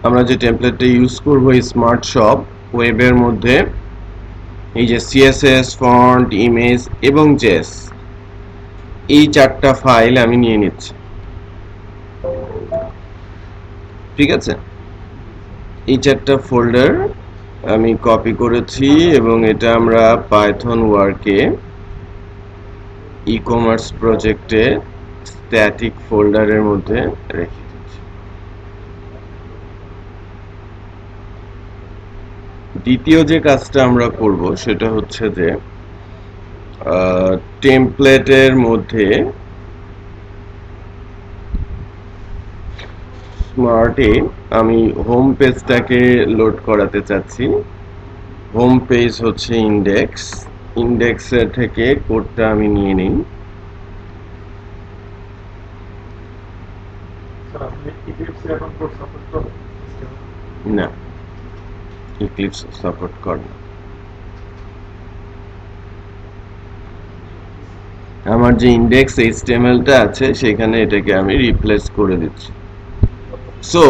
আমরা যে টেমপ্লেটটা ইউজ করব স্মার্ট শপ ওয়েবের মধ্যে, এই যে সিএসএস, ফন্ট, ইমেজ এবং জেস, এই চারটা ফাইল আমি নিয়ে নিচ্ছি, ঠিক আছে? এই চারটা ফোল্ডার আমি কপি করেছি এবং এটা আমরা পাইথন ওয়ার্কে ই কমার্স প্রজেক্টে স্ট্যাটিক ফোল্ডারের মধ্যে রেখে দিচ্ছি। দ্বিতীয় যে কাজটা আমরা করব সেটা হচ্ছে যে টেমপ্লেটের মধ্যে স্মার্টে আমি হোম পেজটাকে লোড করাতে চাচ্ছি। হোম পেজ হচ্ছে ইন্ডেক্স, ইন্ডেক্সের থেকে কোডটা আমি নিয়ে নিই। না, ইক্লিপস সাপোর্ট করে না। আমার যে ইন্ডেক্স এইচটিএমএলটা আছে সেখানে এটাকে আমি রিপ্লেস করে দিচ্ছি। সো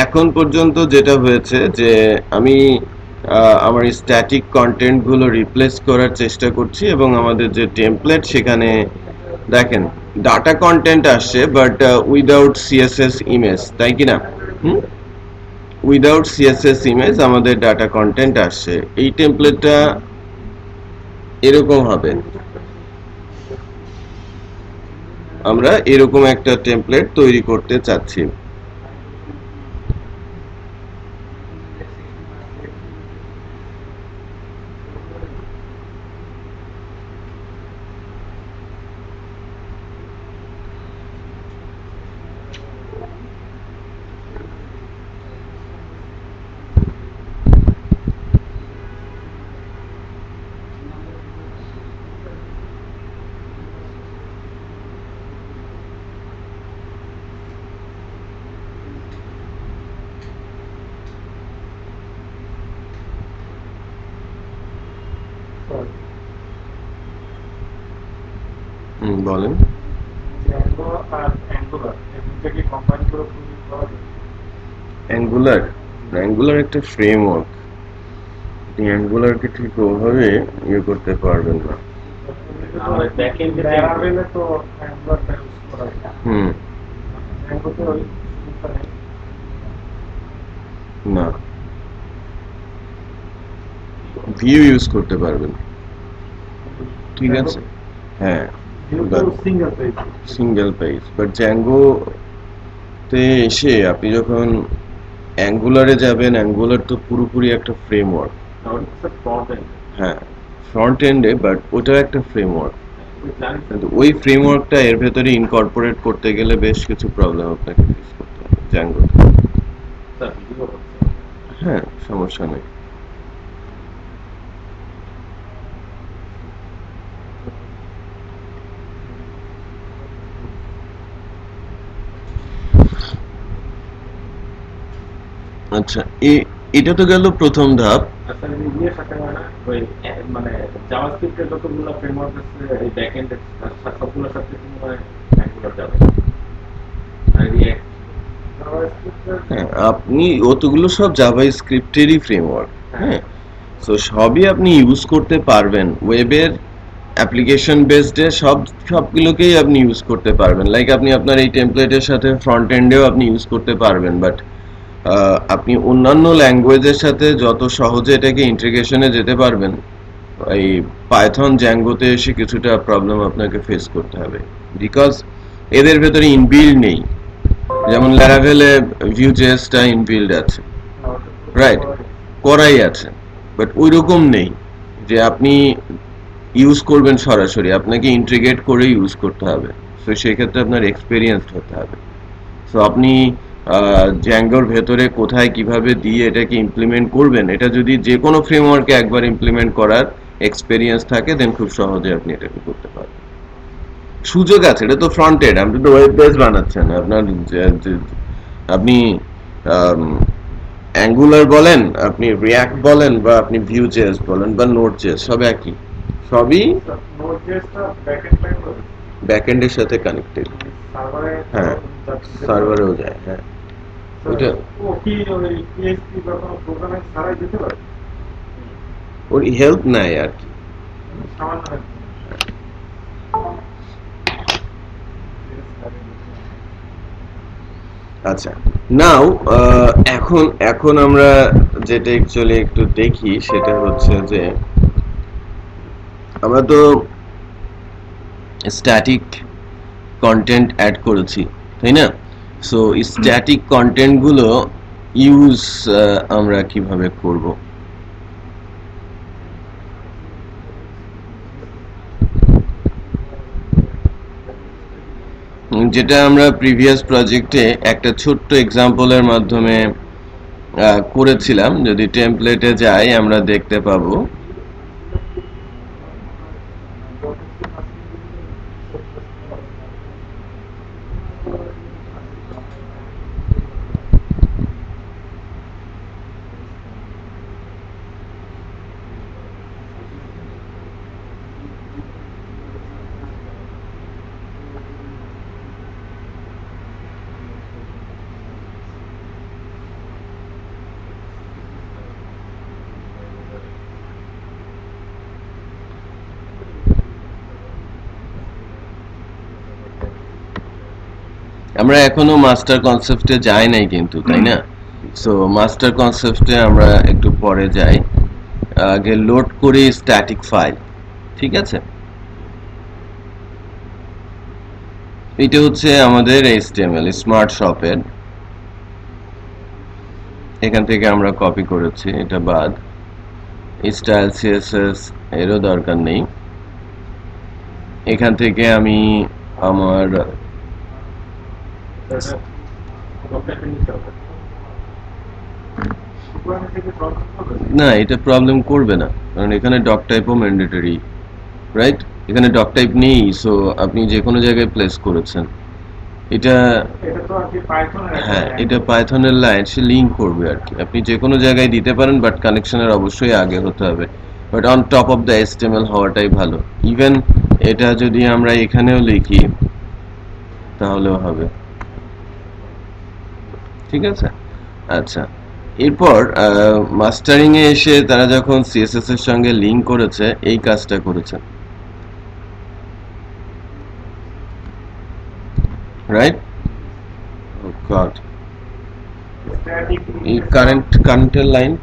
এখন পর্যন্ত যেটা হয়েছে যে আমি আমার স্ট্যাটিক কন্টেন্টগুলো রিপ্লেস করার চেষ্টা করছি এবং আমাদের যে টেমপ্লেট সেখানে দেখেন ডাটা কন্টেন্ট আসছে বাট উইদাউট সিএসএস ইমেজ, তাই কি না? উইদাউট সিএসএস ইমেজ আমাদের ডাটা কন্টেন্ট আসছে। এই টেমপ্লেটটা এরকম হবে, আমরা এরকম একটা টেমপ্লেট তৈরি করতে চাচ্ছি। বলেন। অ্যাঙ্গুলার, অ্যাঙ্গুলার একটা ফ্রেমওয়ার্ক, আপনি অ্যাঙ্গুলারকে ঠিক ওভাবে ইয়ে করতে পারবেন না। না, ভিউ ইউজ করতে পারবেন, ঠিক আছে, হ্যাঁ, সিঙ্গেল পেজ। বাট জ্যাঙ্গো তে এসে আপনি যখন অ্যাঙ্গুলারে যাবেন, অ্যাঙ্গুলার তো পুরোপুরি একটা ফ্রেমওয়ার্ক। হ্যাঁ, ফ্রন্ট এন্ডে, বাট ওটাও একটা ফ্রেমওয়ার্ক। কিন্তু ওই ফ্রেমওয়ার্কটা এর ভেতরে ইনকর্পোরেট করতে গেলে বেশ কিছু প্রবলেম আপনাকে ফেস করতে হবে জ্যাঙ্গোতে। হ্যাঁ, সমস্যা নেই। আচ্ছা, এটা তো গেল প্রথম ধাপ। মানে জাভাস্ক্রিপ্টের যতগুলো ফ্রেমওয়ার্ক আছে এই ব্যাকএন্ড সবগুলোর সাথে অ্যাঙ্গুলার যাবে। হ্যাঁ, আপনি অতগুলো সব জাভাস্ক্রিপ্টেরই ফ্রেমওয়ার্ক। হ্যাঁ, সো সবই আপনি ইউজ করতে পারবেন। ওয়েবের অ্যাপ্লিকেশন বেসডে সবগুলোকেই আপনি ইউজ করতে পারবেন। লাইক আপনি আপনার এই টেমপ্লেটের সাথে ফ্রন্ট এন্ডেও আপনি ইউজ করতে পারবেন, বাট আপনি অন্যান্য ল্যাঙ্গুয়েজের সাথে যত সহজে এটাকে ইন্টিগ্রেশনে যেতে পারবেন, এই পাইথন জ্যাঙ্গোতে এসে কিছুটা প্রবলেম আপনাকে ফেস করতে হবে, বিকজ এদের ভেতরে ইনবিল্ড নেই। যেমন ল্যারাভেলে ভিউজেসটা ইনবিল্ড আছে, রাইট, করাই আছে, বাট ওই রকম নেই যে আপনি ইউজ করবেন সরাসরি, আপনাকে ইন্টিগ্রেট করে ইউজ করতে হবে। সো সেক্ষেত্রে আপনার এক্সপেরিয়েন্সড হতে হবে। সো আপনি জ্যাঙ্গোর ভেতরে কোথায় কিভাবে দিয়ে এটাকে ইমপ্লিমেন্ট করবেন, এটা যদি যে কোনো ফ্রেমওয়ার্কে একবার ইমপ্লিমেন্ট করার এক্সপেরিয়েন্স থাকে, দেন খুব সহজে আপনি এটাকে করতে পারবেন। সুযোগ আছে, এটা তো ফ্রন্ট এন্ড, আপনি তো ওয়েব পেজ বানাচ্ছেন। আপনার আপনি অ্যাঙ্গুলার বলেন, আপনি রিয়াক্ট বলেন, বা আপনি ভিউ.জেএস বলেন, বা নোড.জেএস, সব একই, সবই ব্যাকএন্ডের সাথে কানেক্টেড। হ্যাঁ, সার্ভারেও যায়। হ্যাঁ, ওটা ওর হেল্প নেয় আর কি। আচ্ছা, নাও এখন আমরা যেটা অ্যাকচুয়ালি একটু দেখি সেটা হচ্ছে যে আমরা তো স্ট্যাটিক কন্টেন্ট অ্যাড করেছি, তাই না? সো স্ট্যাটিক কন্টেন্ট গুলো ইউজ আমরা কিভাবে করব? যেটা আমরা প্রিভিয়াস প্রজেক্টে একটা ছোট্ট এক্সাম্পলের মাধ্যমে করেছিলাম। যদি টেমপ্লেটে যাই আমরা দেখতে পাবো আমরা এখনো মাস্টার কনসেপ্টে যাই নাই কিন্তু, তাই না? সো মাস্টার কনসেপ্টে আমরা একটু পরে যাই। আগে লোড করি স্ট্যাটিক ফাইল, ঠিক আছে? এটা হচ্ছে আমাদের HTML স্মার্ট শপের, এখান থেকে আমরা কপি করেছি, এটা বাদ। স্টাইল CSS এরও দরকার নেই। এখান থেকে আমি আমার না, এটা প্রবলেম করবে না, কারণ এখানে ডক টাইপও ম্যান্ডেটরি, রাইট? এখানে ডক টাইপ নেই, সো আপনি যে কোনো জায়গায় প্লেস করেছেন। এটা হ্যাঁ, এটা পাইথনের লাইন, সে লিঙ্ক করবে আর কি। আপনি যে কোনো জায়গায় দিতে পারেন, বাট কানেকশনের অবশ্যই আগে হতে হবে। But on top of the HTML হওয়াটাই ভালো। ইভেন এটা যদি আমরা এখানেও লিখি তাহলেও হবে, ঠিক আছে? আচ্ছা, এরপর মাস্টারিং এ এসে তারা যখন CSS এর সঙ্গে লিঙ্ক করেছে, এই কাজটা করেছে, রাইট? ও গড, এই কারেন্টের লাইন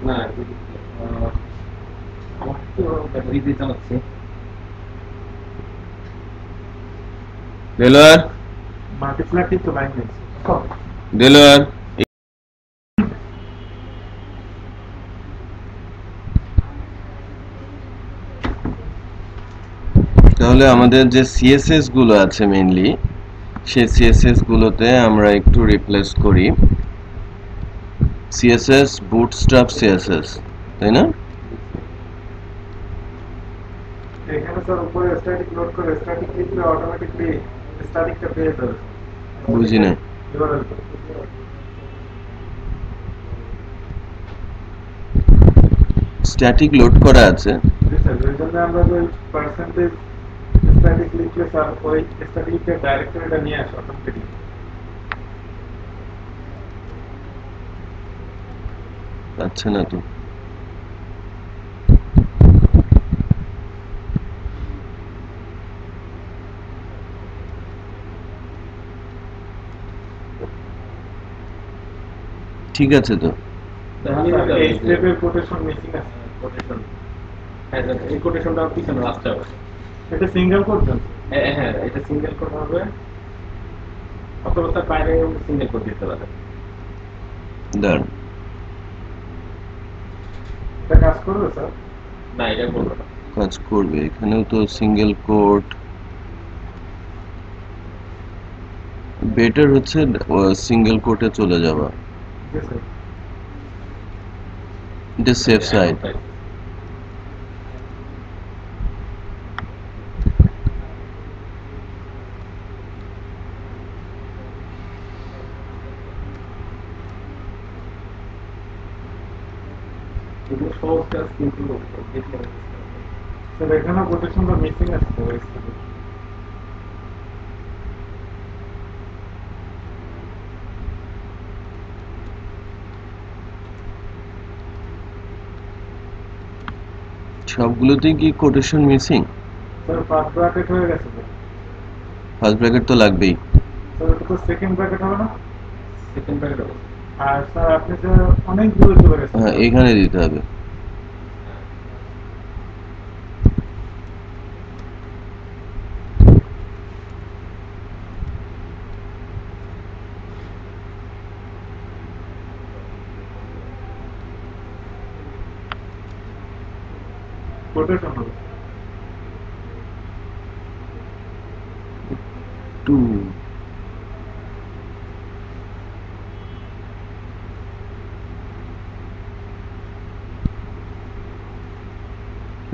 না, আমার তো ব্যাটারি দিয়ে চালাচ্ছি। দেলোয়ার, মাল্টিপ্লাইটি তো লাইন নেই। দেলোয়ার, তাহলে আমাদের যে CSS গুলো আছে মেইনলি, সেই CSS গুলোতে আমরা একটু রিপ্লেস করি CSS বুটস্ট্র্যাপ CSS, তাই না? এখানে স্যার উপরে স্ট্যাটিক লোড করে স্ট্যাটিক লিখলে অটোমেটিক্যালি স্ট্যাটিকটা পেয়ে যাবে। বুঝি না। স্ট্যাটিক লোড করা আছে, এর জন্য আমরা যে পার্সেন্টেজ স্ট্যাটিক লিখলে স্যার ওই স্ট্যাটিকের ডাইরেক্টরিটা নিয়ে আসে অটোমেটিক্যালি। আচ্ছা না তো, ঠিক আছে তো। এই স্টেপের কোটেশন মিসিং আছে। কোটেশন, হ্যাঁ স্যার, এই কোটেশনটা পিছনে লাস্টে হবে। এটা সিঙ্গেল কোড দেন। হ্যাঁ, এটা সিঙ্গেল কোড হবে, অথবা স্যার বাইরে সিঙ্গেল কোড দিতে পারে। দাঁড়ান, এটা কাজ করবে স্যার? না, এটা করবে না। কাজ করবে, এখানেও তো সিঙ্গেল কোড। বেটার হচ্ছে সিঙ্গেল কোটে চলে যাওয়া, এটা সেফ সাইড। এগুলো সহজ কাজ, কিন্তু স্যার এখানে কোটেশনটা মিসিং আছে। সবগুলোতেই কি quotation missing? Sir first bracket হয়ে গেছে। ফার্স্ট ব্র্যাকেট তো লাগবেই। স্যার এটা তো সেকেন্ড ব্র্যাকেট হবে না? সেকেন্ড ব্র্যাকেট হবে। আর স্যার আপনি যে অনেক দূরে চলে গেছেন। হ্যাঁ, এখানে দিতে হবে। কোটেশন হবে। টু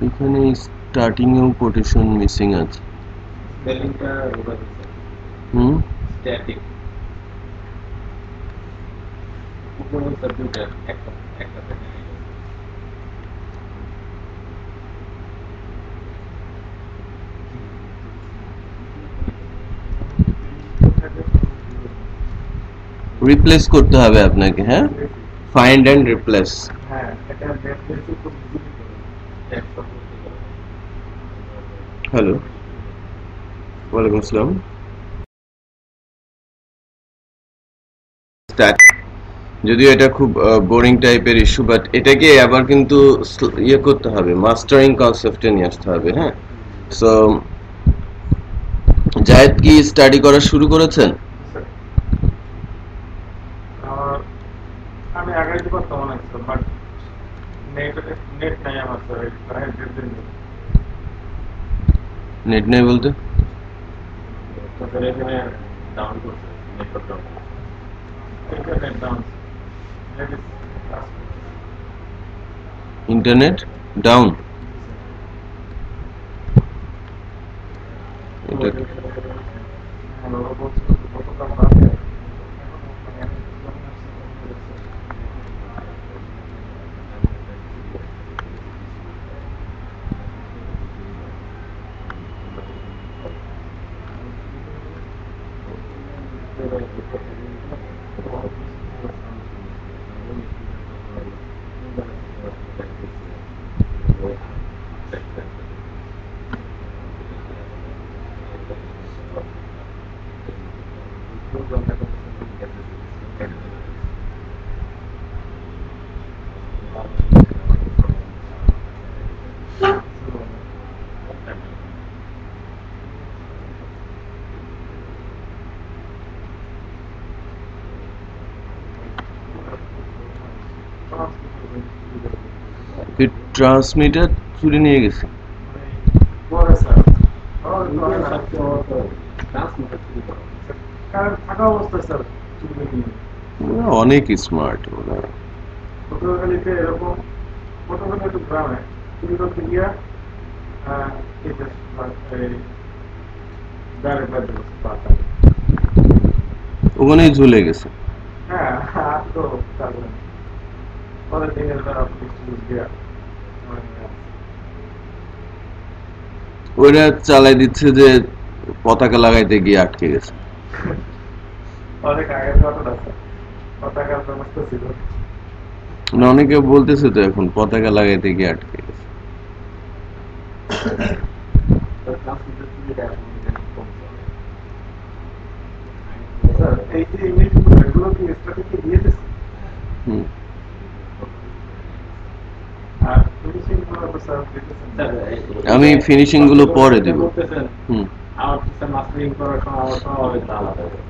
এখানে স্টার্টিং এও কোটেশন মিসিং আছে স্পেলিংটা ওটা দিচ্ছে স্ট্যাটিক উপরে দুইটা একটা একটা রিপ্লেস করতে হবে আপনাকে হ্যাঁ ফাইন্ড এন্ড রিপ্লেস হ্যাঁ এটা রিপ্লেস খুব ইজি হ্যালো ওয়ালাইকুম আসসালাম যদিও এটা খুব বোরিং টাইপের ইস্যু বাট এটাকে আবার কিন্তু ইয়ে করতে হবে মাস্টারিং কনসেপ্টে নিয়ে আসতে হবে হ্যাঁ সো জায়েদ কি স্টাডি করা শুরু করেছেন আমি আগাইতে পারতাম অনেক স্যার বাট নেট নাই আমার স্যার নেট নেই বলতে তাদের এখানে ডাউন করছে network down internet down internet down এটা ট্রান্সমিটার চুরি নিয়ে গেছে অনেক স্মার্ট ওরা এরকম একটু গ্রামে চুরি করতে গিয়া ওখানেই ঝুলে গেছে হ্যাঁ তো পরের দিনের ওরা চালাই দিচ্ছে যে পতাকা লাগাইতে গিয়ে আটকে গেছে অনেক আগের ঘটনা পতাকার ব্যবস্থা ছিল অনেকে বলতেছে তো এখন পতাকা লাগাইতে গিয়ে আটকে গেছে আমি ফিনিশিং গুলো পরে দিব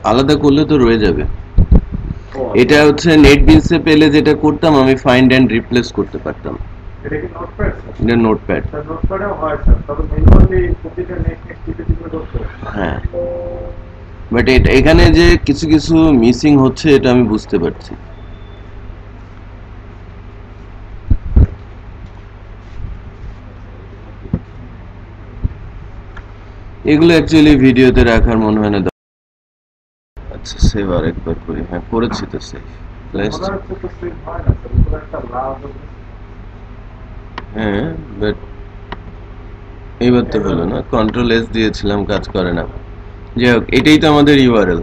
আলাদা করলে তো রয়ে যাবে এটা হচ্ছে নেটবিনসে পেলে যেটা করতাম আমি ফাইন্ড এন্ড রিপ্লেস করতে পারতাম এটা নোটপ্যাড হ্যাঁ বাট এখানে যে কিছু কিছু মিসিং হচ্ছে এটা আমি বুঝতে পারছি এগুলো অ্যাকচুয়ালি ভিডিওতে রাখার মনে হয় না আচ্ছা সেভ আরেকবার করি হ্যাঁ করেছি তো সেভ হ্যাঁ বাট এইবার তো হলো না কন্ট্রোল এস দিয়েছিলাম কাজ করে না যাই হোক এটাই তো আমাদের ইউআরএল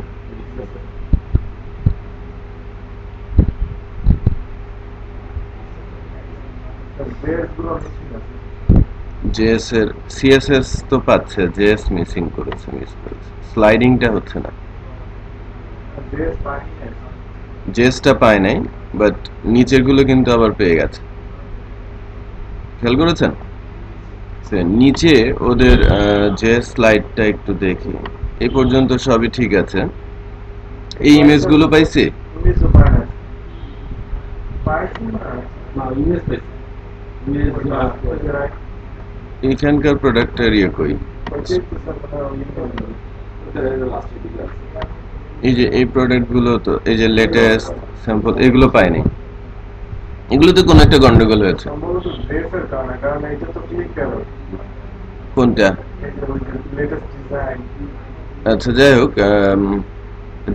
জেএস এর সিএসএস তো পাচ্ছে জেএস মিসিং করেছে মিস করেছে স্লাইডিংটা হচ্ছে না জেএসটা পায় নাই বাট নিচের গুলো কিন্তু আবার পেয়ে গেছে খেয়াল করেছেন নিচে ওদের জেএস স্লাইডটা একটু দেখি এই পর্যন্ত সবই ঠিক আছে এই ইমেজ গুলো পাইছে এখানকার প্রোডাক্টের ইয়ে কই এই যে এই প্রোডাক্ট গুলো তো এই যে লেটেস্ট স্যাম্পল এগুলো পাইনি, এগুলোতে কোনো একটা গন্ডগোল হয়েছে। সম্ভবত ড্রেসের কারণে, কারণ এটা তো ক্লিক গেল কোনটা? Latest design. আচ্ছা যাই হোক,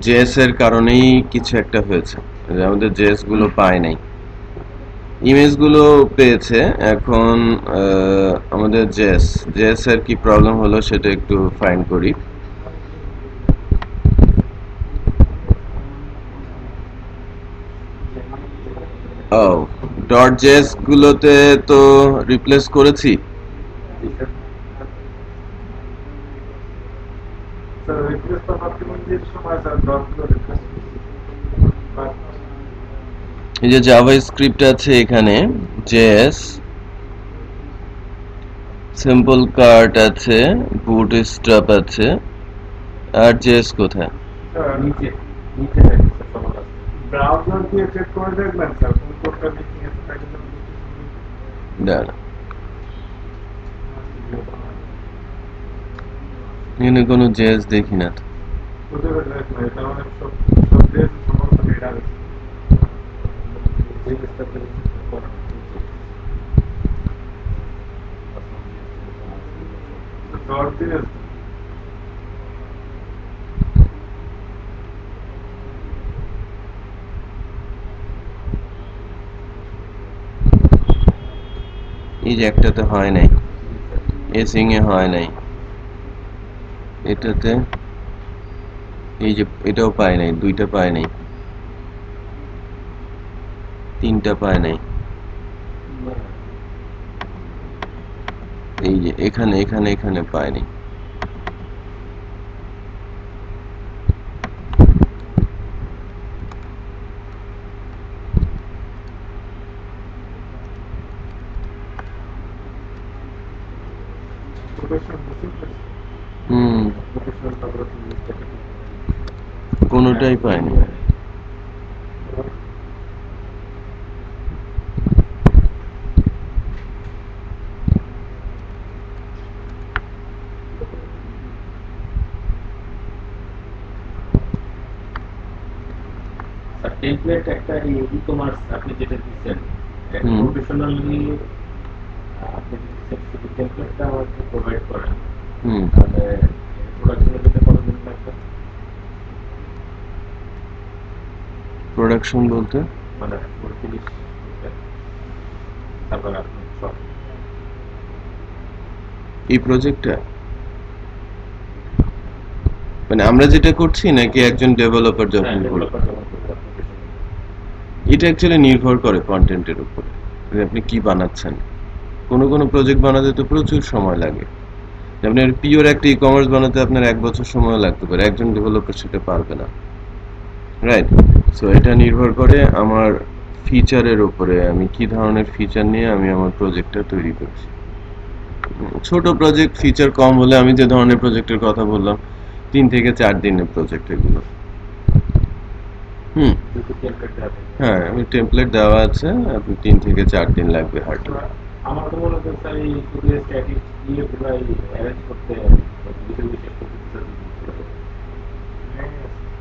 জেএস এর কারণেই কিছু একটা হয়েছে, যে আমাদের জেএস গুলো পায় নাই, ইমেজ গুলো পেয়েছে। এখন আমাদের জেএস জেএস এর কি প্রবলেম হলো সেটা একটু ফাইন্ড করি। ও, ডট জেএস গুলোতে তো রিপ্লেস করেছি। স্যার রিপ্লেস তো অপটিমাইজের সময় স্যার ডটগুলো রিপ্লেস বাট এই যে জাভা স্ক্রিপ্ট আছে এখানে, জেএস সিম্পল কার্ট আছে, বুটস্ট্র্যাপ আছে, আর জেএস কোথায়? নিচে নিচে দেখেন স্যার সবার কাছে ব্রাউজার দিয়ে চেক করে দেখবেন স্যার কোন কোডটা মিসিং আছে তাই জন্য দাঁড়া, এখানে কোনো জেএস দেখি না তো। বুঝতে পারছেন না, এটা মানে সব সব ড্রেস সম্ভবত এটা আছে যে স্টেপটা করা ডট দিয়ে এই যে একটাতে হয় নাই, এসিং এ হয় নাই, এটাতে এই যে এটাও পায় নাই, দুইটা পায় নাই, তিনটা পায় নাই, এই যে এখানে এখানে এখানে পায় নাই। প্রফেশনাল ডিসিপ্লিন হুম, প্রফেশনাল তারপরে কোনোটাই পায়নি। টেমপ্লেট একটা ই-কমার্স আপনি যেটা দিচ্ছেন হুম। প্রফেশনালি আপনি যদি টেমপ্লেটটা আমাকে প্রোভাইড করেন হুম, তাহলে প্রোডাকশনে যেতে কতদিন লাগবে? প্রোডাকশন বলতে মানে ফুল ফিনিশ করতে তারপর আপনি সব এই প্রজেক্টটা মানে আমরা যেটা করছি নাকি একজন ডেভেলপার যখন করবে? ডেভেলপার যখন করবে professionally। এটা অ্যাকচুয়ালি নির্ভর করে কন্টেন্টের উপরে, যে আপনি কি বানাচ্ছেন। কোনো কোনো প্রজেক্ট বানাতে তো প্রচুর সময় লাগে, যেমন পিওর একটা ই কমার্স বানাতে আপনার 1 বছর সময় লাগতে পারে, একজন ডেভেলপার সেটা পারবে না, রাইট? সো এটা নির্ভর করে আমার ফিচারের উপরে, আমি কি ধরনের ফিচার নিয়ে আমি আমার প্রজেক্টটা তৈরি করছি। ছোট প্রজেক্ট, ফিচার কম হলে আমি যে ধরনের প্রজেক্টের কথা বললাম 3 থেকে 4 দিনের প্রজেক্ট এগুলো। হুম, যদি টেমপ্লেট দেওয়া থাকে। হ্যাঁ আমি টেমপ্লেট দেওয়া আছে, আপনি 3 থেকে 4 দিন লাগবে হার্ডলি। আমার তো মনে হচ্ছে স্যার এই শুধু স্ট্যাটিক ইয়েগুলাই অ্যারেঞ্জ করতে বিশেষ বিশেষ প্রযুক্তিটা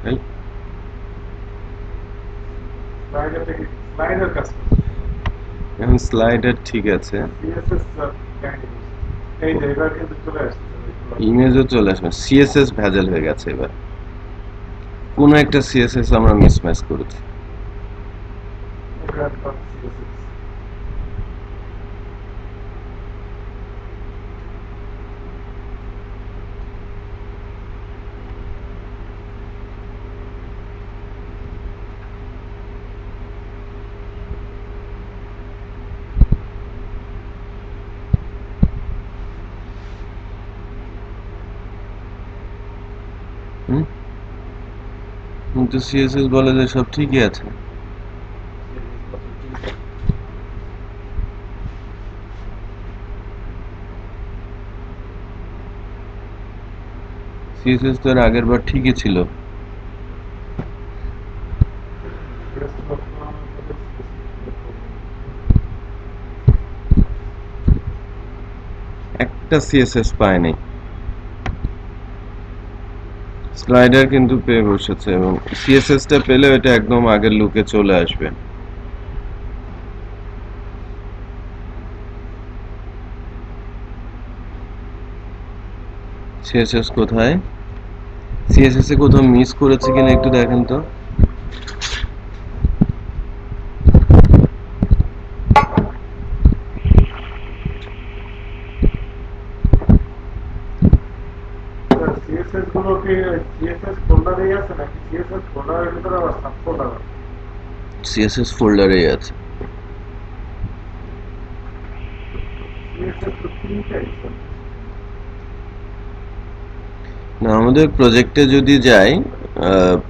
তাই স্লাইডার থেকে স্লাইডার কাজ এখন স্লাইডার ঠিক আছে, সিএসএস কাইন্ড এই যে এবার কিন্তু চলে আসছে ইমেজও চলে আসবে, সিএসএস ভেজাল হয়ে গেছে এবার, কোনো একটা সিএসএস আমরা মিসম্যাচ করেছি। এবার ডট সিএসএস হুম, কিন্তু সিএসএস বলে যে সব ঠিকই আছে। সিএসএস তো এর আগের বার ঠিকই ছিল। একটা সিএসএস পায় নাই। স্লাইডার কিন্তু পেয়ে বসেছে এবং সিএসএস টা পেলে এটা একদম আগের লুকে চলে আসবে। সিএসএস কোথায়? সিএসএস এ কোথাও মিস করেছে কিনা একটু দেখেন তো। সিএসএস গুলো কি সিএসএস ফোল্ডারেই আছে নাকি সিএসএস ফোল্ডারের ভিতরে আবার সাব ফোল্ডার আছে? সিএসএস ফোল্ডারেই আছে। সিএসএস তো তিনটাই আছে। না, আমাদের প্রজেক্টে যদি যাই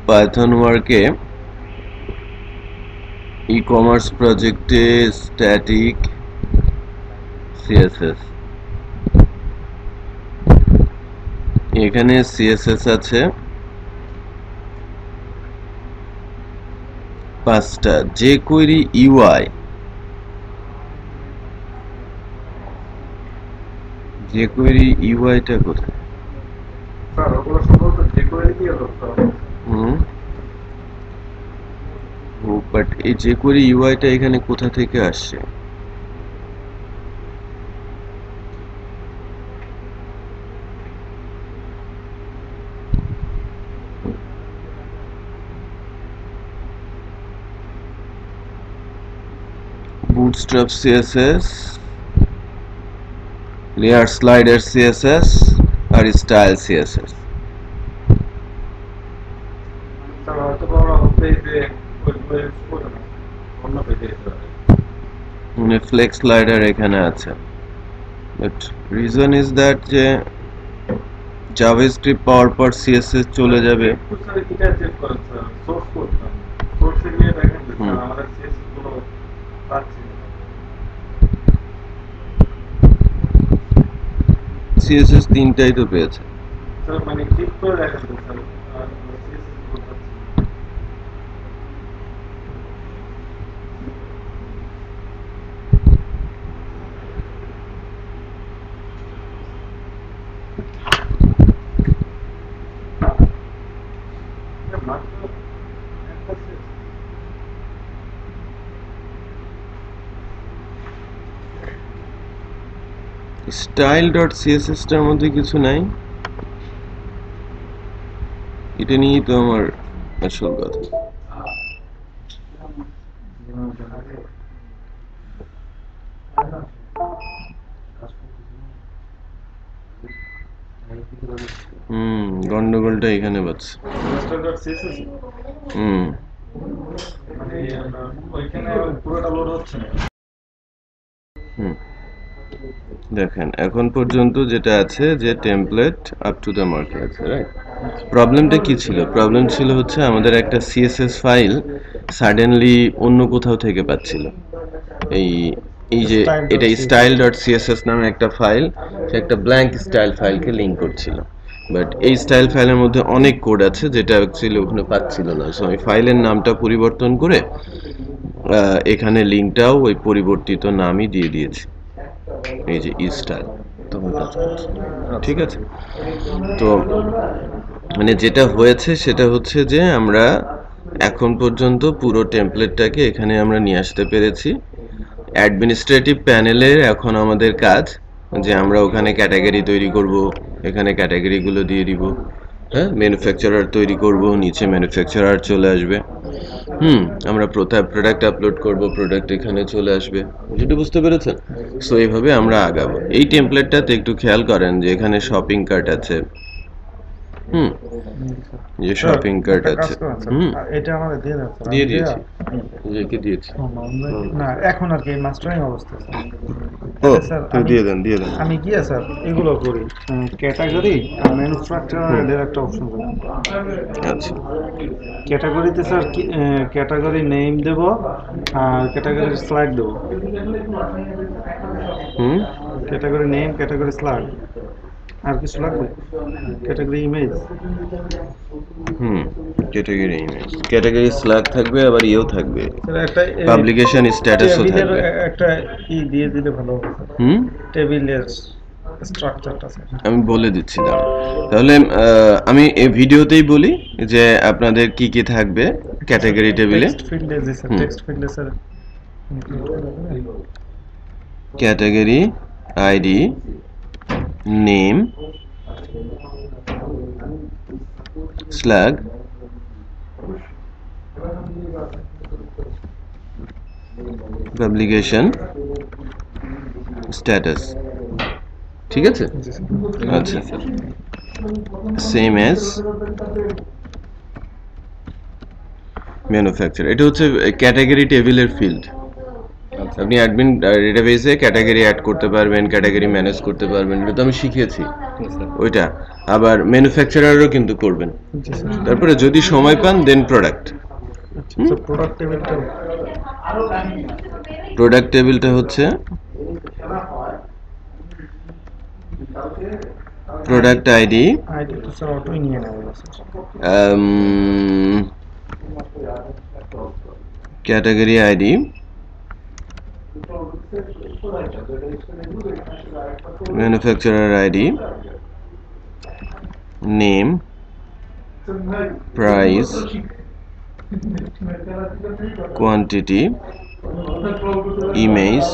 পাইথন ওয়ার্কে ই কমার্স প্রজেক্টে স্ট্যাটিক সিএসএস, এখানে সিএসএস আছে 5টা। jQuery UI, jQuery UI টা কোথায়? স্যার ওগুলো সম্ভবত jQuery দিয়ে করতে হবে। বাট এই jQuery UI টা এখানে কোথা থেকে আসছে? Bootstrap CSS, layer slider CSS আর style CSS। স্যার হয়তো বড় হতে যে ওইগুলো ইউজ করে না, অন্য পেজে যেতে হবে। মানে flex slider এখানে আছে, but reason is that যে JavaScript পাওয়ার পর CSS চলে যাবে। স্যার এটা চেক করেন স্যার, সোর্স কোড সোর্সে গিয়ে দেখেন যে স্যার আমাদের সিএসএস গুলো পাচ্ছি না। CSS 3টাই তো পেয়েছে। স্যার মানে ক্লিক করে দেখেন তো স্যার সিএসএস গুলো পাচ্ছি না। মাত্র একটা style.css টার মধ্যে কিছু নাই, এটা নিয়েই তো আমার আসল কথা। গন্ডগোলটা এখানে বাজছে। সিএসএস মানে ওইখানে পুরোটা লোড হচ্ছে না। দেখেন এখন পর্যন্ত যেটা আছে যে টেমপ্লেট আপ টু দ্য মার্কে আছে, রাইট? প্রবলেমটা কি ছিল? প্রবলেম ছিল হচ্ছে আমাদের একটা সিএসএস ফাইল সাডেনলি অন্য কোথাও থেকে পাচ্ছিল। এই এই যে এটা style.css নামে একটা ফাইল, সে একটা ব্ল্যাঙ্ক স্টাইল ফাইলকে লিংক করছিল, বাট এই স্টাইল ফাইলের মধ্যে অনেক কোড আছে যেটা অ্যাকচুয়ালি ওখানে পাচ্ছিল না। সো এই ফাইলের নামটা পরিবর্তন করে এখানে লিংকটাও ওই পরিবর্তিত নামই দিয়ে দিয়েছি, এই যে স্টাইল। তখন ঠিক আছে। তো মানে যেটা হয়েছে সেটা হচ্ছে যে আমরা এখন পর্যন্ত পুরো টেমপ্লেটটাকে এখানে আমরা নিয়ে আসতে পেরেছি। অ্যাডমিনিস্ট্রেটিভ প্যানেলের এখন আমাদের কাজ যে আমরা ওখানে ক্যাটাগরি তৈরি করব, এখানে ক্যাটাগরিগুলো দিয়ে দিব, হ্যাঁ, ম্যানুফ্যাকচারার তৈরি করব, নিচে ম্যানুফ্যাকচারার চলে আসবে, আমরা প্রোডাক্ট আপলোড করব, প্রোডাক্ট এখানে চলে আসবে। যেটা বুঝতে পেরেছেন? সো এইভাবে আমরা আগাবো। এই টেমপ্লেটটাতে একটু খেয়াল করেন যে এখানে শপিং কার্ট আছে, যে শপিং কার্ট আছে, এটা আমাদের দিয়ে দাও। দিয়ে দিয়েছি, যে দিয়েছি না এখন আর কি মাস্টারিং অবস্থা ও তো দিয়ে দেন আমি গিয়ে স্যার এগুলো করি ক্যাটাগরি আর ম্যানুফ্যাকচারারের একটা অপশন আছে। আচ্ছা, ক্যাটাগরিতে স্যার ক্যাটাগরি নেম দেব আর ক্যাটাগরি স্লাইড দেব। ক্যাটাগরি নেম, ক্যাটাগরি স্লাইড, আর কিছু লাগবে? ক্যাটাগরি ইমেজ, ক্যাটাগরি স্ল্যাগ থাকবে, আবার ইয়েও থাকবে, পাবলিকেশন স্ট্যাটাসও থাকবে। একটা ই দিয়ে দিলে ভালো হবে। টেবিলের স্ট্রাকচারটা স্যার আমি বলে দিচ্ছি দাঁড়ান। তাহলে আমি এই ভিডিওতেই বলি যে আপনাদের কি কি থাকবে ক্যাটাগরি টেবিলে। টেক্সট ফিল্ডে জি স্যার টেক্সট ফিল্ডে sir category ID, name, slug, publication, status. ঠিক আছে, আচ্ছা সেম অ্যাজ ম্যানুফ্যাকচার। এটা হচ্ছে ক্যাটাগরি টেবিলের ফিল্ড। আপনি অ্যাডমিন ডেটাবেসে ক্যাটাগরি অ্যাড করতে পারবেন, ক্যাটাগরি ম্যানেজ করতে পারবেন, এটা তো আমি শিখিয়েছি ওইটা। আবার ম্যানুফ্যাকচারারও কিন্তু করবেন। তারপরে যদি সময় পান দেন প্রোডাক্ট। প্রোডাক্ট টেবিলটা হচ্ছে product ID, category ID, manufacturer ID, name, price, quantity, image,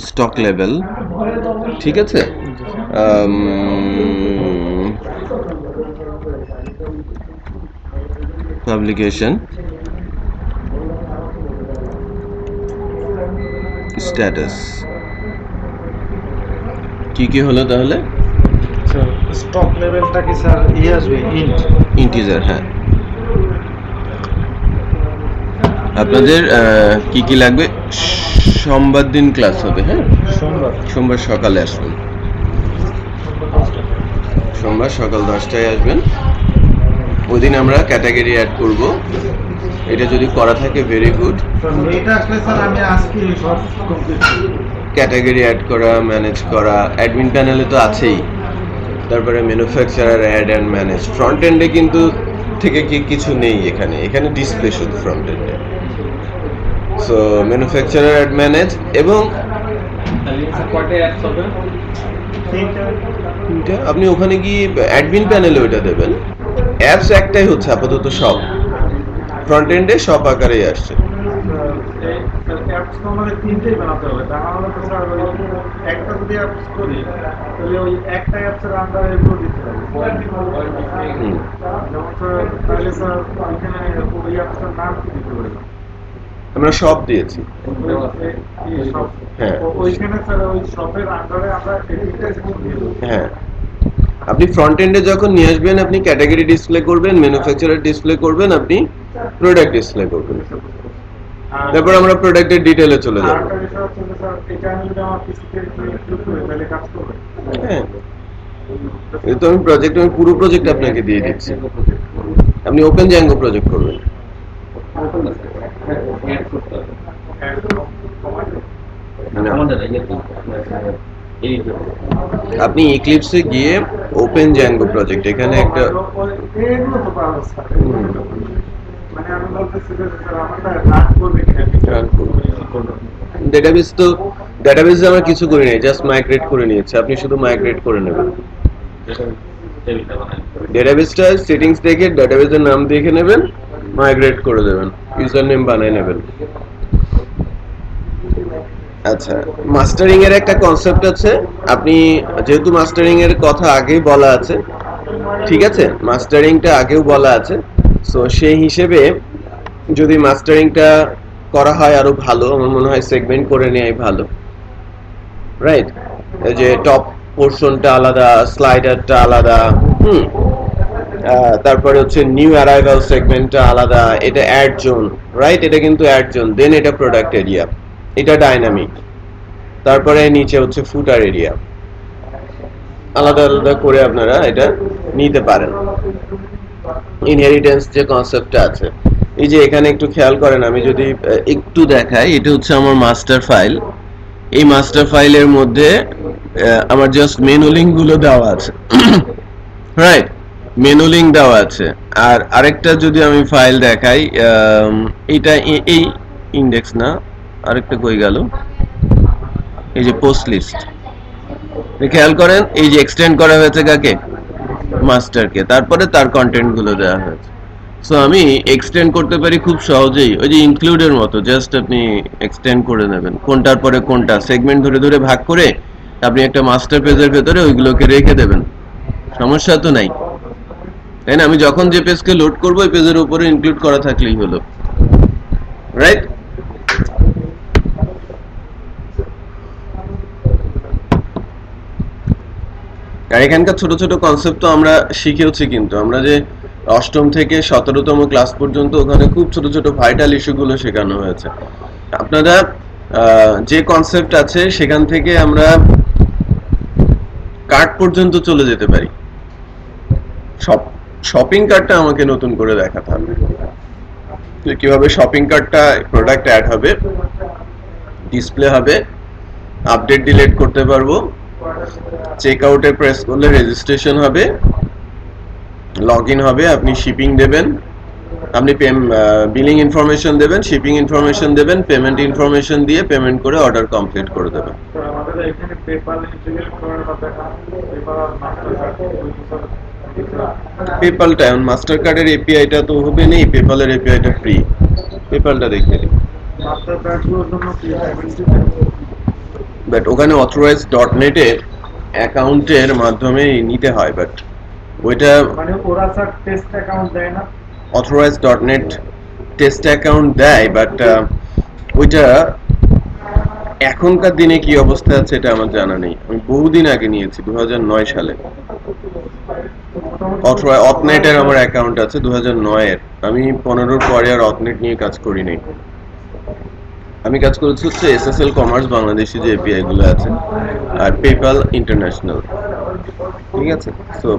stock level। ঠিক আছে, publication, স্ট্যাটাস। কি কি হলো তাহলে? স্যার স্টক লেভেলটা কি স্যার আসবে ইন্টিজার। হ্যাঁ, আপনাদের কি কি লাগবে? সোমবার দিন ক্লাস হবে। হ্যাঁ, সোমবার সকালে আসবেন, সোমবার সকাল 10টায় আসবেন। ওই দিন আমরা ক্যাটাগরি অ্যাড করব। এটা যদি করা থাকে ভেরি গুড। এটা আসলে স্যার আমি আজকে সব কমপ্লিট করব। ক্যাটাগরি অ্যাড করা, ম্যানেজ করা, অ্যাডমিন প্যানেলে তো আছেই। তারপরে manufacturer add and manage. Front এন্ডে কিন্তু থেকে কিছু নেই এখানে, এখানে ডিসপ্লে শুধু ফ্রন্ট এন্ডে। সো ম্যানুফ্যাকচারার অ্যাড ম্যানেজ এবং আপনি ওখানে গিয়ে অ্যাডমিন প্যানেলে ওইটা দেবেন। অ্যাপস একটাই হচ্ছে আপাতত, সব ফ্রন্ট এন্ডে সব আকারেই আসছে। আমরা সব দিয়েছি। হ্যাঁ, আপনি ফ্রন্ট এন্ডে যখন নিয়ে আসবেন, আপনি ক্যাটাগরি ডিসপ্লে করবেন, ম্যানুফ্যাকচারার ডিসপ্লে করবেন, আপনি প্রোডাক্ট ডিসপ্লে করবেন। তারপর আমরা প্রোডাক্টের ডিটেইলে চলে যাব। হ্যাঁ, এই তো আমি পুরো প্রজেক্ট আপনাকে দিয়ে দিচ্ছি। আপনি ওপেন জ্যাঙ্গো প্রজেক্ট করবেন। আপনি ইক্লিপসে গিয়ে ওপেন জ্যাঙ্গো প্রজেক্ট, এখানে একটা ডেটাবেস, তো ডেটাবেসে আমরা কিছু করি নাই, জাস্ট মাইগ্রেট করে নিয়েছি। আপনি শুধু মাইগ্রেট করে নেবেন। ডেটাবেসটা সেটিংস থেকে ডেটাবেসের নাম দেখে নেবেন, মাইগ্রেট করে দেবেন, ইউজার নেম বানিয়ে নেবেন। আচ্ছা, মাস্টারিং এর একটা কনসেপ্ট আছে। আপনি যেহেতু মাস্টারিং এর কথা আগেই বলা আছে, ঠিক আছে, মাস্টারিংটা আগেও বলা আছে, সো সেই হিসেবে যদি মাস্টারিংটা করা হয় আরো ভালো, আমার মনে হয় সেগমেন্ট করে নেওয়াই ভালো, রাইট? এই যে টপ পোরশনটা আলাদা, স্লাইডারটা আলাদা, তারপরে হচ্ছে নিউ অ্যারাইভাল সেগমেন্টটা আলাদা, এটা অ্যাড জোন, রাইট? এটা কিন্তু অ্যাড জোন, দেন এটা প্রোডাক্ট এরিয়া, এটা ডাইনামিক, তারপরে নিচে হচ্ছে ফুটার এরিয়া। আলাদা আলাদা করে আপনারা এটা নিতে পারেন। ইনহেরিটেন্স যে কনসেপ্টটা আছে, এই যে এখানে একটু খেয়াল করেন, আমি যদি একটু দেখাই, এটা হচ্ছে আমার মাস্টার ফাইল। এই মাস্টার ফাইলের মধ্যে আমার জাস্ট মেনু লিঙ্ক গুলো দেওয়া আছে, রাইট? মেনু লিঙ্ক দেওয়া আছে। আর আরেকটা যদি আমি ফাইল দেখাই, এটা ইন্ডেক্স না, আরেকটা কই গেল, এই যে পোস্ট লিস্ট, খেয়াল করেন এই যে এক্সটেন্ড করা হয়েছে কাকে, মাস্টারকে, তারপরে তার কন্টেন্ট গুলো দেওয়া হয়েছে। সো আমি এক্সটেন্ড করতে পারি খুব সহজেই, ওই যে ইনক্লুডের মতো, জাস্ট আপনি এক্সটেন্ড করে নেবেন কোনটার পরে কোনটা, সেগমেন্ট ধরে ধরে ভাগ করে আপনি একটা মাস্টার পেজের ভেতরে ওইগুলোকে রেখে দেবেন, সমস্যা তো নাই, তাই না? আমি যখন যে পেজকে লোড করবো ওই পেজের উপরে ইনক্লুড করা থাকলেই হলো, রাইট? আর এখানকার ছোট ছোট কনসেপ্ট তো আমরা শিখেওছি, কিন্তু আমরা যে অষ্টম থেকে 17তম ক্লাস পর্যন্ত ওখানে খুব ছোট ছোট ভাইটাল ইস্যুগুলো শেখানো হয়েছে। আপনারা যে কনসেপ্ট আছে সেখান থেকে আমরা কার্ট পর্যন্ত চলে যেতে পারি। শপিং কার্টটা আমাকে নতুন করে দেখাতে হবে, কিভাবে শপিং কার্টটা প্রোডাক্ট অ্যাড হবে, ডিসপ্লে হবে, আপডেট ডিলিট করতে পারবো, চেক আউটে প্রেস করলে রেজিস্ট্রেশন হবে, লগ ইন হবে, আপনি শিপিং দেবেন, আপনি বিলিং ইনফরমেশন দেবেন, শিপিং ইনফরমেশন দেবেন, পেমেন্ট ইনফরমেশন দিয়ে পেমেন্ট করে অর্ডার কমপ্লিট করে দেবেন। পেপালটা এখন মাস্টার কার্ডের এপিআইটা তো হবে নেই, পেপালের এপিআইটা ফ্রি, পেপালটা দেখে নিন। বাট ওখানে অথরাইজ .net এর অ্যাকাউন্টের মাধ্যমে নিতে হয়, বাট ওইটা মানে ওরা স্যার টেস্ট অ্যাকাউন্ট দেয় না, অথরাইজ .net টেস্ট অ্যাকাউন্ট দেয়, বাট ওইটা এখনকার দিনে কি অবস্থা আছে এটা আমার জানা নেই। আমি বহুদিন আগে নিয়েছি, 2009 সালে অথনেট এর আমার অ্যাকাউন্ট আছে 2009 এর। আমি 15 পরে আর অথনেট নিয়ে কাজ করিনি, আমি কাজ করেছি হচ্ছে এসএসএল কমার্স বাংলাদেশি যে এপিআই গুলো আছে আর পেপাল ইন্টারন্যাশনাল, ঠিক আছে? সো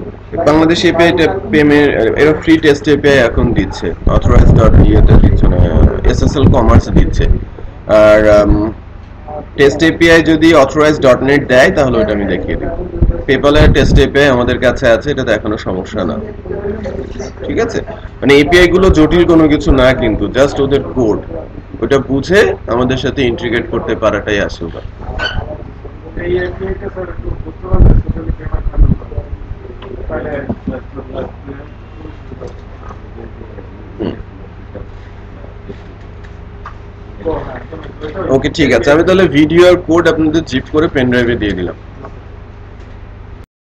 বাংলাদেশ এপিআইটা পেমেন্ট এরা ফ্রি টেস্ট এপিআই এখন দিচ্ছে, অথরাইজ .ইয়েতে দিচ্ছে না, এসএসএল কমার্স দিচ্ছে। আর টেস্ট এপিআই যদি অথরাইজ .net দেয় তাহলে ওটা আমি দেখিয়ে দেব। পেপালের টেস্ট এপিআই আমাদের কাছে আছে, এটা দেখানো সমস্যা না, ঠিক আছে? মানে এপিআই গুলো জটিল কোনো কিছু না, কিন্তু জাস্ট ওদের কোড ওটা বুঝে আমাদের সাথে ইন্টিগ্রেট করতে পারাটাই আসল কথা। এই এপিআইটা স্যার একটু বুঝতে পারবেন সোশ্যাল পেমেন্ট তাহলে ওকে, ঠিক আছে, আমি তাহলে ভিডিও আর কোড আপনাদের জিপ করে পেন ড্রাইভে দিয়ে দিলাম।